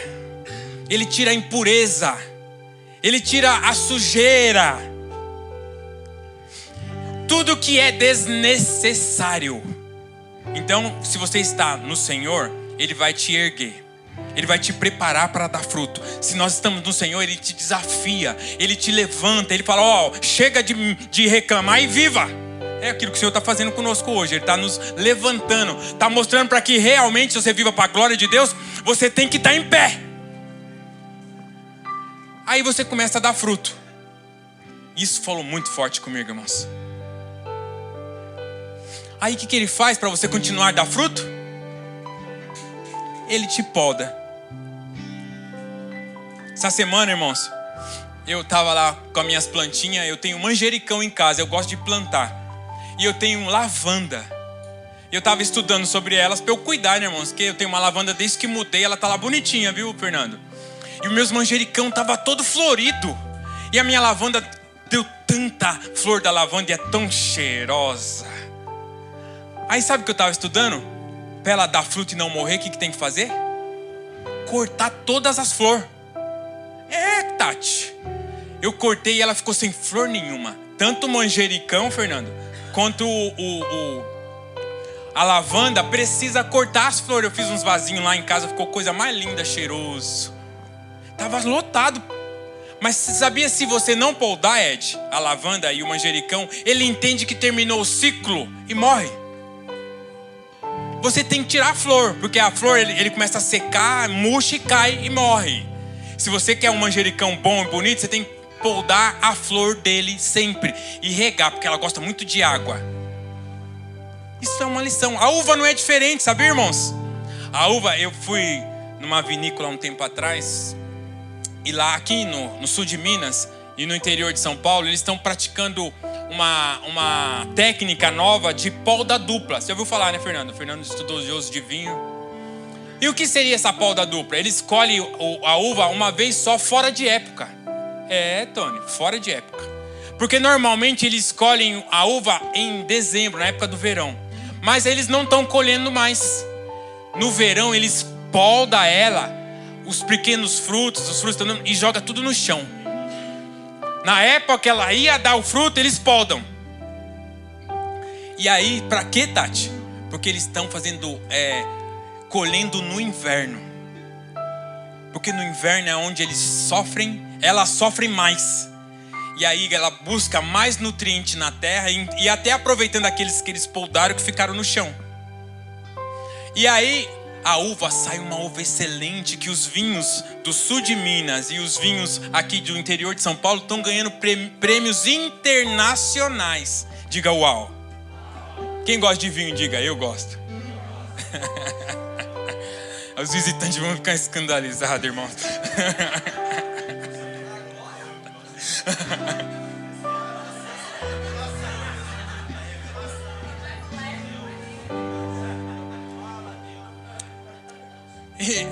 S1: ele tira a impureza, ele tira a sujeira, tudo que é desnecessário. Então, se você está no Senhor, Ele vai te erguer, Ele vai te preparar para dar fruto. Se nós estamos no Senhor, Ele te desafia, Ele te levanta, Ele fala, chega de reclamar e viva. É aquilo que o Senhor está fazendo conosco hoje. Ele está nos levantando, está mostrando para que realmente você viva para a glória de Deus, você tem que estar em pé. Aí você começa a dar fruto. Isso falou muito forte comigo, irmãos. Aí o que ele faz para você continuar a dar fruto? Ele te poda. Essa semana, irmãos, eu estava lá com as minhas plantinhas. Eu tenho manjericão em casa, eu gosto de plantar. E eu tenho lavanda. Eu estava estudando sobre elas para eu cuidar, né, irmãos? Porque eu tenho uma lavanda desde que mudei, ela tá lá bonitinha, viu, Fernando? E os meus manjericão tava todo florido. E a minha lavanda deu tanta flor da lavanda e é tão cheirosa. Aí sabe o que eu estava estudando? Para ela dar fruto e não morrer, o que tem que fazer? Cortar todas as flores. Tati. Eu cortei e ela ficou sem flor nenhuma. Tanto o manjericão, Fernando, quanto a lavanda precisa cortar as flores. Eu fiz uns vasinhos lá em casa, ficou coisa mais linda, cheiroso. Tava lotado. Mas você sabia, se você não podar, Ed, a lavanda e o manjericão, ele entende que terminou o ciclo e morre. Você tem que tirar a flor, porque a flor ele começa a secar, murcha e cai e morre. Se você quer um manjericão bom e bonito, você tem que podar a flor dele sempre e regar, porque ela gosta muito de água. Isso é uma lição. A uva não é diferente, sabe, irmãos? A uva, eu fui numa vinícola um tempo atrás, e lá aqui no sul de Minas e no interior de São Paulo, eles estão praticando uma técnica nova de poda dupla. Você ouviu falar, né, Fernando? O Fernando estudioso de vinho. E o que seria essa poda dupla? Ele escolhe a uva uma vez só, fora de época. Tony, fora de época. Porque normalmente eles escolhem a uva em dezembro, na época do verão. mas eles não estão colhendo mais. No verão eles podam ela, os pequenos frutos, os frutos estão dando, e joga tudo no chão. Na época que ela ia dar o fruto, eles podam. E aí, para quê, Tati? Porque eles estão fazendo, colhendo no inverno. Porque no inverno é onde eles sofrem, elas sofrem mais. E aí ela busca mais nutriente na terra e até aproveitando aqueles que eles podaram que ficaram no chão. E aí a uva sai uma uva excelente que os vinhos do sul de Minas e os vinhos aqui do interior de São Paulo estão ganhando prêmios internacionais. Diga uau. Quem gosta de vinho, diga eu gosto. Os visitantes vão ficar escandalizados, irmãos.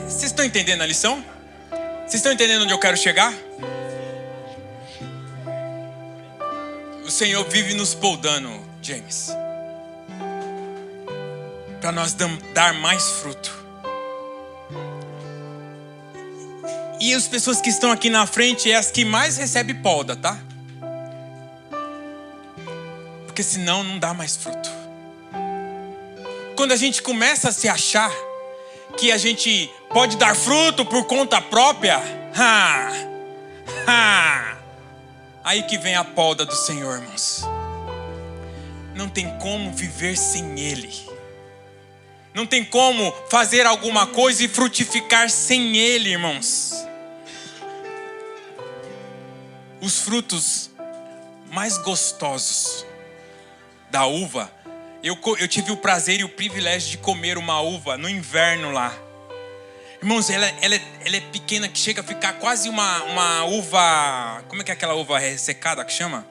S1: Vocês estão entendendo a lição? Vocês estão entendendo onde eu quero chegar? O Senhor vive nos podando, James, para nós dar mais fruto. E as pessoas que estão aqui na frente é as que mais recebem poda, tá? Porque senão não dá mais fruto. Quando a gente começa a se achar que a gente pode dar fruto por conta própria, aí que vem a poda do Senhor, irmãos. Não tem como viver sem Ele. Não tem como fazer alguma coisa e frutificar sem Ele, irmãos. Os frutos mais gostosos da uva, eu tive o prazer e o privilégio de comer uma uva no inverno lá. Irmãos, ela é pequena, que chega a ficar quase uma uva... Como é que é aquela uva ressecada que chama?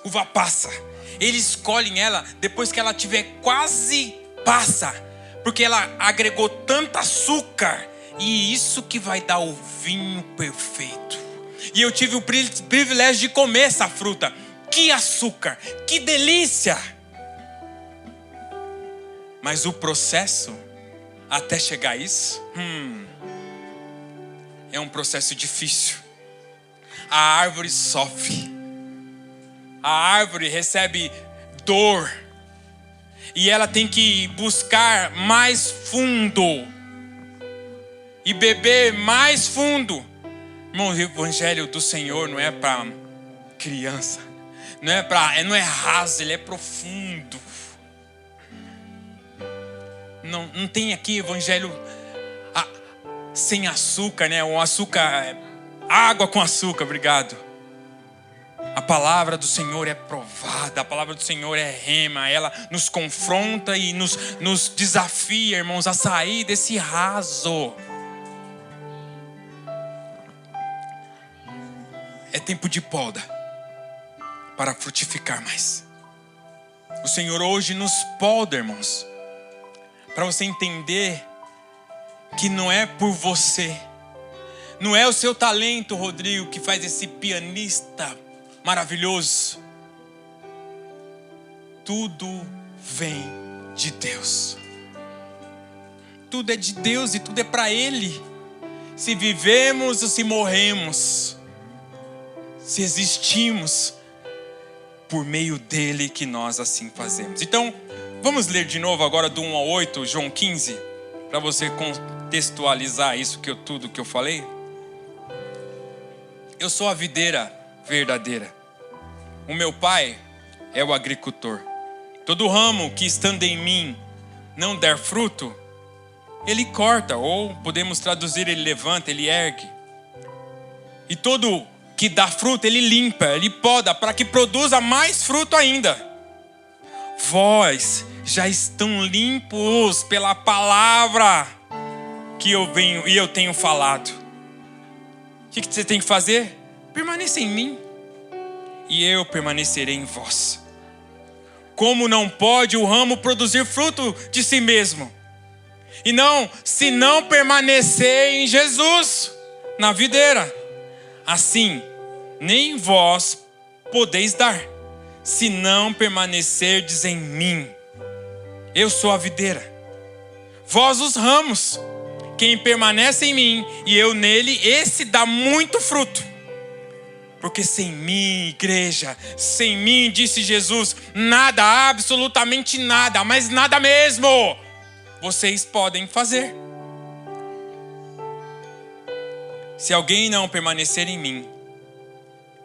S1: Uva passa. Eles colhem ela depois que ela tiver quase passa, porque ela agregou tanto açúcar, e isso que vai dar o vinho perfeito. E eu tive o privilégio de comer essa fruta. Que açúcar, que delícia! Mas o processo até chegar a isso, é um processo difícil. A árvore sofre. A árvore recebe dor. E ela tem que buscar mais fundo. E beber mais fundo. Irmão, o evangelho do Senhor não é para criança. Não é raso, ele é profundo. Não tem aqui evangelho sem açúcar, né? Um açúcar, água com açúcar, obrigado. A palavra do Senhor é provada, a palavra do Senhor é rema, ela nos confronta e nos desafia, irmãos, a sair desse raso. É tempo de poda para frutificar mais. O Senhor hoje nos poda, irmãos, para você entender que não é por você, não é o seu talento, Rodrigo, que faz esse pianista maravilhoso. Tudo vem de Deus. Tudo é de Deus e tudo é para Ele. Se vivemos ou se morremos, se existimos, por meio dele que nós assim fazemos. Então, vamos ler de novo agora do 1 ao 8, João 15, para você contextualizar isso tudo que eu falei. Eu sou a videira verdadeira. O meu pai é o agricultor. Todo ramo que estando em mim não der fruto, ele corta, ou podemos traduzir, ele levanta, ele ergue. E todo que dá fruto, ele limpa, ele poda, para que produza mais fruto ainda. Vós já estão limpos pela palavra que eu tenho falado. O que você tem que fazer? Permaneça em mim, e eu permanecerei em vós. Como não pode o ramo produzir fruto de si mesmo, se não permanecer em Jesus, na videira, assim nem vós podeis dar, se não permanecerdes em mim. Eu sou a videira, vós os ramos. Quem permanece em mim e eu nele, esse dá muito fruto. Porque sem mim, igreja, sem mim, disse Jesus, nada, absolutamente nada, mas nada mesmo, vocês podem fazer. Se alguém não permanecer em mim,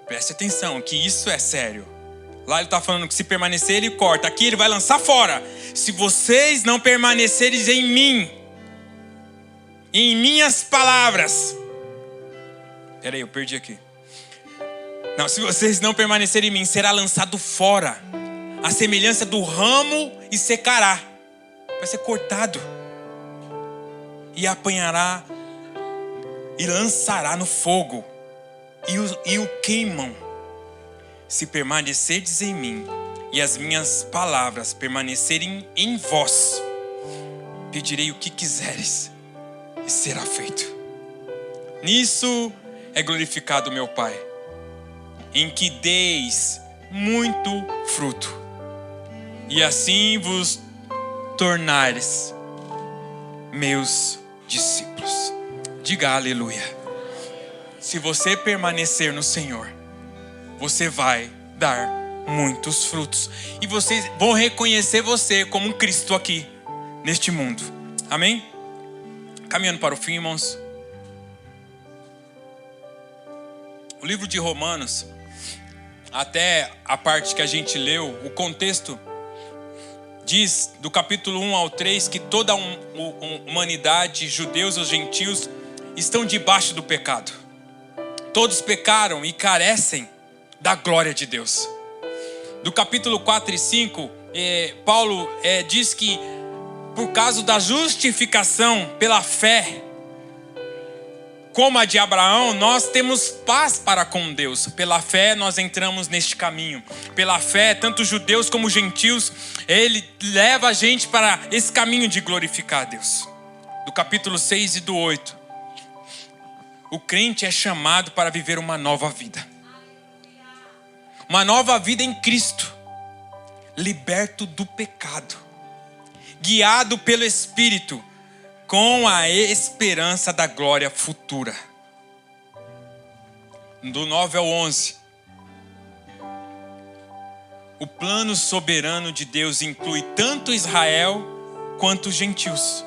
S1: preste atenção, que isso é sério. Lá ele está falando que se permanecer, ele corta. Aqui ele vai lançar fora. Se vocês não permanecerem em mim, em minhas palavras. Peraí, eu perdi aqui. Não, se vocês não permanecerem em mim, será lançado fora. A semelhança do ramo e secará. Vai ser cortado. E apanhará e lançará no fogo. E o queimam. Se permanecerdes em mim e as minhas palavras permanecerem em vós, pedirei o que quiseres e será feito. Nisso é glorificado meu Pai, em que deis muito fruto, e assim vos tornares meus discípulos. Diga aleluia. Se você permanecer no Senhor, você vai dar muitos frutos. E vocês vão reconhecer você como um Cristo aqui, neste mundo. Amém? Caminhando para o fim, irmãos. O livro de Romanos, até a parte que a gente leu, o contexto diz, do capítulo 1 ao 3, que toda a humanidade, judeus ou gentios, estão debaixo do pecado. Todos pecaram e carecem da glória de Deus. Do capítulo 4 e 5, Paulo diz que por causa da justificação pela fé, como a de Abraão, nós temos paz para com Deus. Pela fé nós entramos neste caminho. Pela fé, tanto judeus como gentios, ele leva a gente para esse caminho de glorificar a Deus. Do capítulo 6 e do 8, o crente é chamado para viver uma nova vida. Uma nova vida em Cristo, liberto do pecado, guiado pelo Espírito, com a esperança da glória futura. Do 9 ao 11. O plano soberano de Deus inclui tanto Israel quanto os gentios.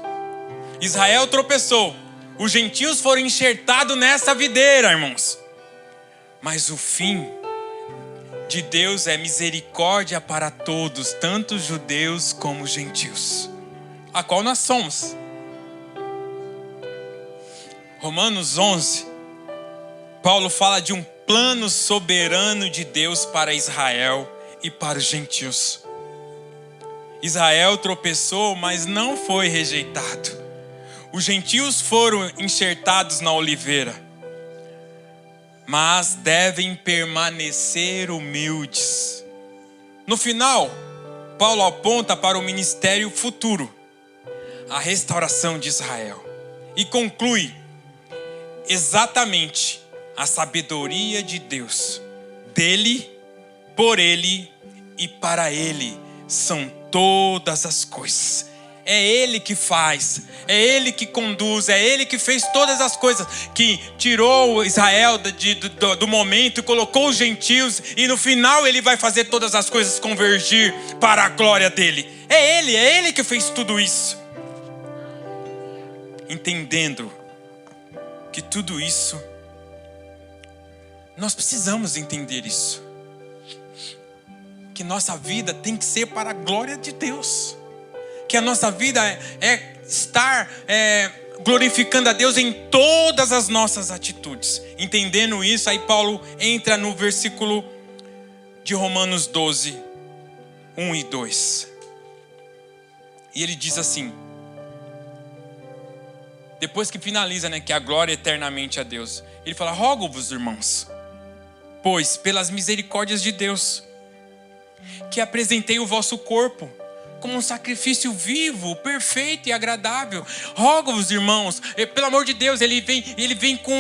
S1: Israel tropeçou, os gentios foram enxertados nessa videira, irmãos. Mas o fim de Deus é misericórdia para todos, tanto judeus como gentios, a qual nós somos. Romanos 11, Paulo fala de um plano soberano de Deus para Israel e para os gentios. Israel tropeçou, mas não foi rejeitado. Os gentios foram enxertados na oliveira, mas devem permanecer humildes. No final, Paulo aponta para o ministério futuro, a restauração de Israel, e conclui exatamente a sabedoria de Deus. Dele, por ele e para ele são todas as coisas. É Ele que faz, é Ele que conduz, é Ele que fez todas as coisas, que tirou Israel do momento e colocou os gentios, e no final Ele vai fazer todas as coisas convergir para a glória dEle. É Ele que fez tudo isso. Entendendo que tudo isso, nós precisamos entender isso. Que nossa vida tem que ser para a glória de Deus. Que a nossa vida é estar glorificando a Deus em todas as nossas atitudes. Entendendo isso, aí Paulo entra no versículo de Romanos 12, 1 e 2. E ele diz assim, depois que finaliza, que a glória eternamente a Deus, ele fala: rogo-vos, irmãos, pois pelas misericórdias de Deus, que apresentei o vosso corpo como um sacrifício vivo, perfeito e agradável. Rogo-vos, irmãos, pelo amor de Deus, ele vem com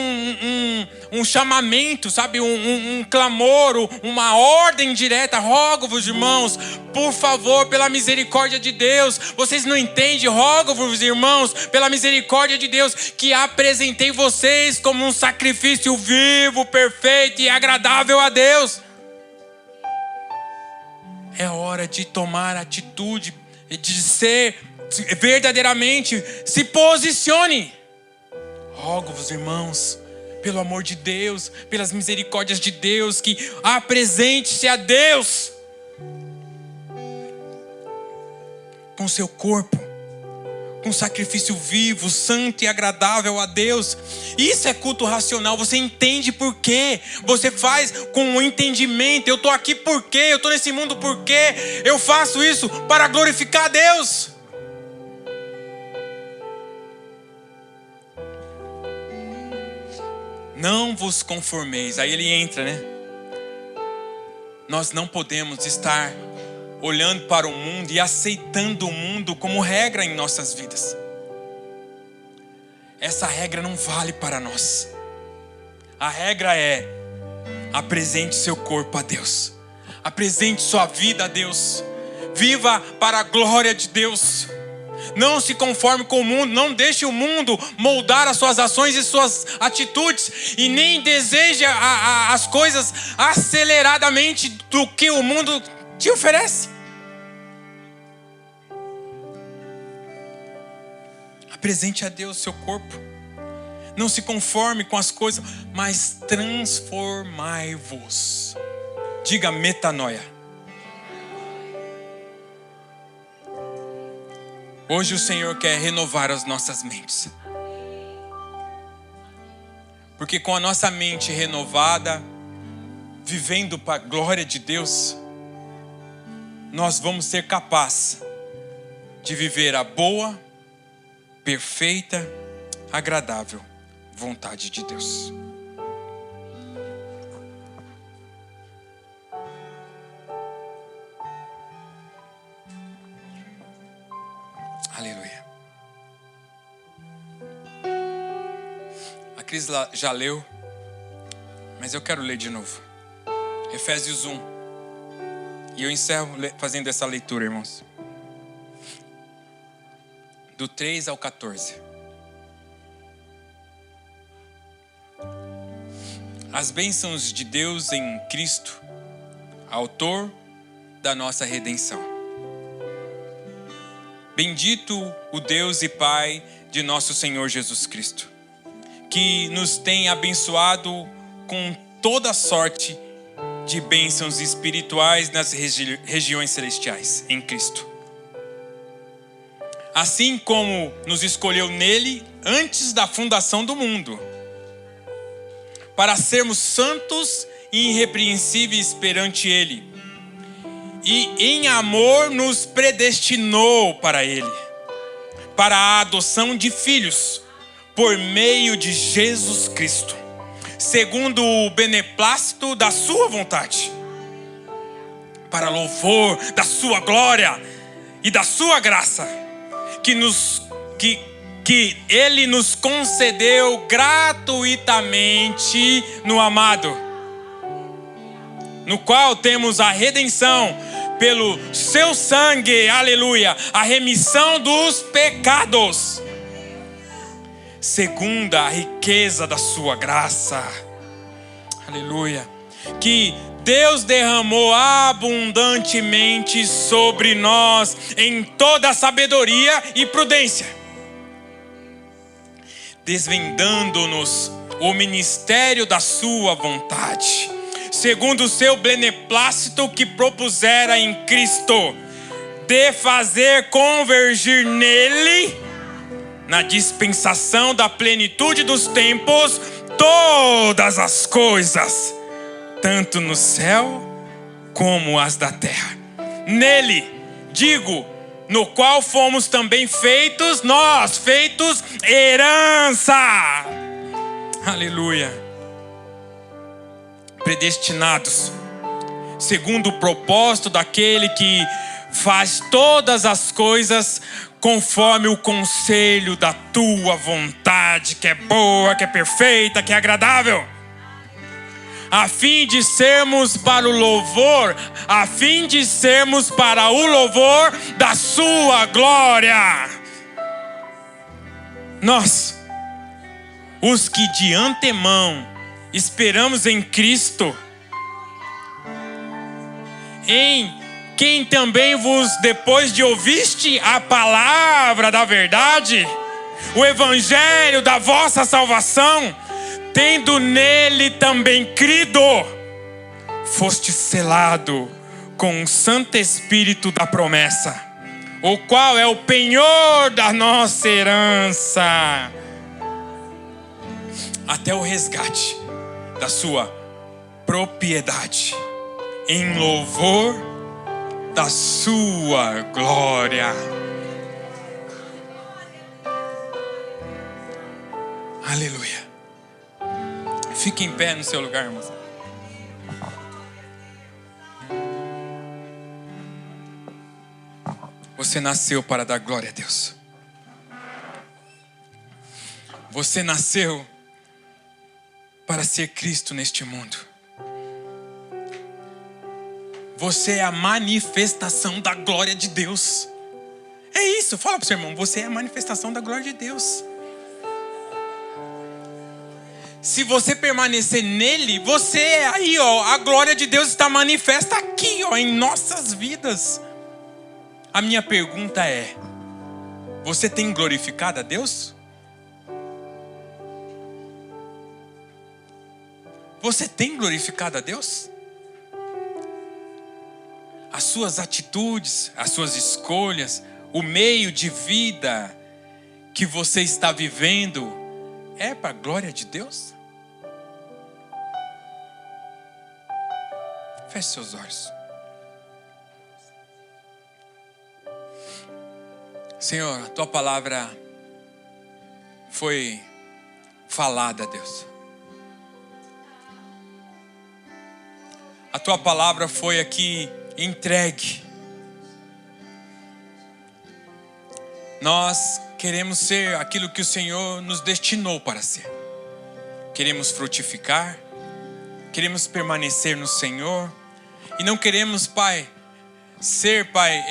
S1: um chamamento, sabe, um clamor, uma ordem direta. Rogo-vos, irmãos, por favor, pela misericórdia de Deus. Vocês não entendem? Rogo-vos, irmãos, pela misericórdia de Deus, que apresentei vocês como um sacrifício vivo, perfeito e agradável a Deus. É hora de tomar atitude, de ser verdadeiramente, se posicione. Rogo-vos, irmãos, pelo amor de Deus, pelas misericórdias de Deus, que apresente-se a Deus com seu corpo, com sacrifício vivo, santo e agradável a Deus. Isso é culto racional. Você entende por quê? Você faz com o entendimento. Eu estou aqui por quê? Eu estou nesse mundo por quê? Eu faço isso para glorificar a Deus. Não vos conformeis. Aí ele entra, né? Nós não podemos estar olhando para o mundo e aceitando o mundo como regra em nossas vidas. Essa regra não vale para nós. A regra é: apresente seu corpo a Deus, apresente sua vida a Deus, viva para a glória de Deus. Não se conforme com o mundo, não deixe o mundo moldar as suas ações e suas atitudes, e nem deseje as coisas aceleradamente do que o mundo te oferece. Apresente a Deus seu corpo. Não se conforme com as coisas, mas transformai-vos. Diga metanoia. Hoje o Senhor quer renovar as nossas mentes. Porque com a nossa mente renovada, vivendo para a glória de Deus, nós vamos ser capazes de viver a boa, perfeita, agradável vontade de Deus. Aleluia. A Cris já leu, mas eu quero ler de novo. Efésios 1. E eu encerro fazendo essa leitura, irmãos. Do 3 ao 14. As bênçãos de Deus em Cristo, autor da nossa redenção. Bendito o Deus e Pai de nosso Senhor Jesus Cristo, que nos tem abençoado com toda sorte de bênçãos espirituais nas regiões celestiais em Cristo. Assim como nos escolheu nele antes da fundação do mundo, para sermos santos e irrepreensíveis perante ele, e em amor nos predestinou para ele, para a adoção de filhos, por meio de Jesus Cristo, segundo o beneplácito da sua vontade, para louvor da sua glória e da sua graça, que ele nos concedeu gratuitamente no amado, no qual temos a redenção pelo seu sangue, aleluia, a remissão dos pecados, segundo a riqueza da sua graça, aleluia, que Deus derramou abundantemente sobre nós em toda sabedoria e prudência, desvendando-nos o ministério da sua vontade, segundo o seu beneplácito que propusera em Cristo, de fazer convergir nele, na dispensação da plenitude dos tempos, todas as coisas, tanto no céu como as da terra. Nele, digo, no qual fomos também feitos herança. Aleluia. Predestinados, segundo o propósito daquele que faz todas as coisas conforme o conselho da tua vontade, que é boa, que é perfeita, que é agradável. A fim de sermos para o louvor, a fim de sermos para o louvor da sua glória. Nós, os que de antemão esperamos em Cristo, em quem também vos, depois de ouviste a palavra da verdade, o evangelho da vossa salvação, tendo nele também crido, foste selado com o Santo Espírito da promessa, o qual é o penhor da nossa herança, até o resgate da sua propriedade, em louvor da sua glória. Aleluia. Fique em pé no seu lugar, irmãos. Você nasceu para dar glória a Deus. Você nasceu para ser Cristo neste mundo. Você é a manifestação da glória de Deus. É isso, fala para o seu irmão, você é a manifestação da glória de Deus. Se você permanecer nele, você aí, ó, a glória de Deus está manifesta aqui, ó, em nossas vidas. A minha pergunta é: você tem glorificado a Deus? Você tem glorificado a Deus? As suas atitudes, as suas escolhas, o meio de vida que você está vivendo é para a glória de Deus? Feche seus olhos. Senhor, a tua palavra foi falada, Deus. A tua palavra foi aqui entregue. Nós queremos ser aquilo que o Senhor nos destinou para ser. Queremos frutificar, queremos permanecer no Senhor e não queremos, Pai, ser, Pai,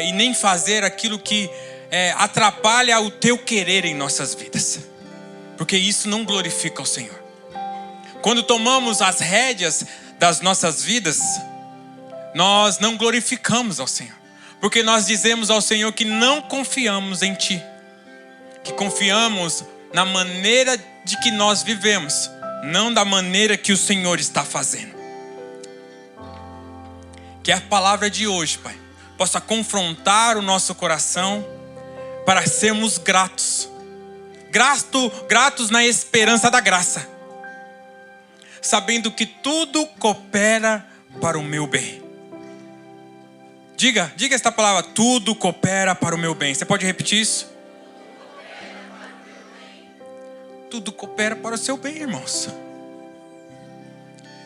S1: e nem fazer aquilo que atrapalha o teu querer em nossas vidas, porque isso não glorifica o Senhor. Quando tomamos as rédeas das nossas vidas, nós não glorificamos ao Senhor, porque nós dizemos ao Senhor que não confiamos em Ti, que confiamos na maneira de que nós vivemos, não da maneira que o Senhor está fazendo. Que a palavra de hoje, Pai, possa confrontar o nosso coração para sermos gratos na esperança da graça, sabendo que tudo coopera para o meu bem. Diga esta palavra: tudo coopera para o meu bem. Você pode repetir isso? Tudo coopera para o seu bem, irmãos.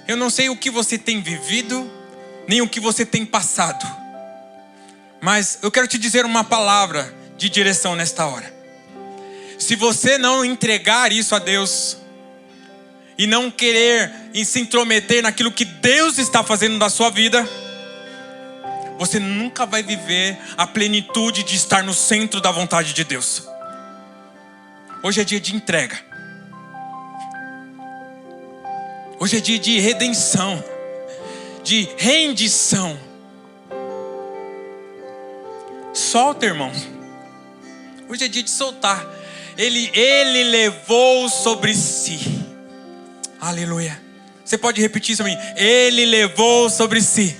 S1: Eu não sei o que você tem vivido, nem o que você tem passado, mas eu quero te dizer uma palavra de direção nesta hora. Se você não entregar isso a Deus e não querer se intrometer naquilo que Deus está fazendo na sua vida, você nunca vai viver a plenitude de estar no centro da vontade de Deus. Hoje é dia de entrega. Hoje é dia de redenção, de rendição. Solta, irmão. Hoje é dia de soltar. Ele levou sobre si. Aleluia. Você pode repetir isso para mim? Ele levou sobre si.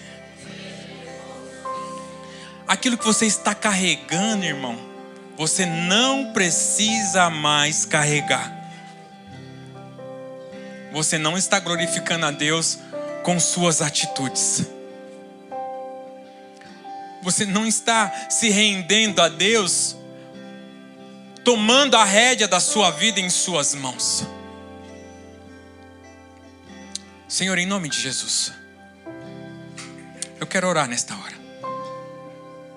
S1: Aquilo que você está carregando, irmão, você não precisa mais carregar. Você não está glorificando a Deus com suas atitudes. Você não está se rendendo a Deus, tomando a rédea da sua vida em suas mãos. Senhor, em nome de Jesus, eu quero orar nesta hora.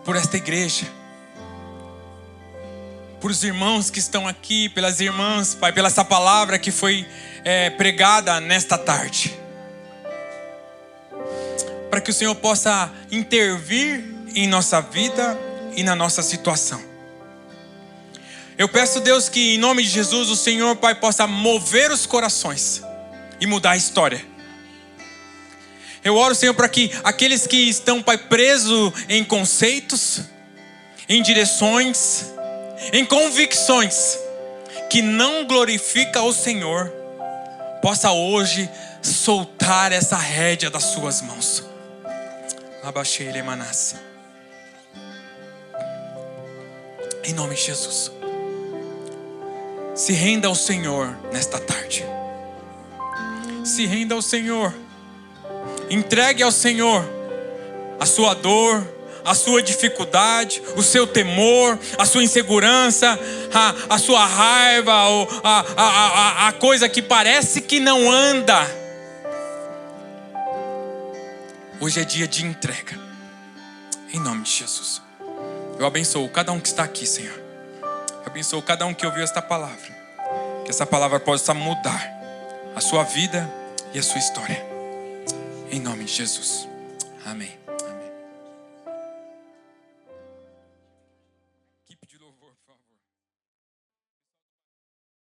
S1: por esta igreja, por os irmãos que estão aqui, pelas irmãs, Pai, pela essa palavra que foi pregada nesta tarde. Para que o Senhor possa intervir em nossa vida e na nossa situação. Eu peço, Deus, que em nome de Jesus o Senhor, Pai, possa mover os corações e mudar a história. Eu oro, Senhor, para que aqueles que estão, Pai, presos em conceitos, em direções, em convicções que não glorifica o Senhor, possa hoje soltar essa rédea das suas mãos. Em nome de Jesus, se renda ao Senhor nesta tarde. Se renda ao Senhor. Entregue ao Senhor a sua dor, a sua dificuldade, o seu temor, a sua insegurança, a sua raiva, a coisa que parece que não anda. Hoje é dia de entrega. Em nome de Jesus. Eu abençoo cada um que está aqui, Senhor. Eu abençoo cada um que ouviu esta palavra. Que essa palavra possa mudar a sua vida e a sua história. Em nome de Jesus. Amém. Amém. Equipe de louvor, por favor.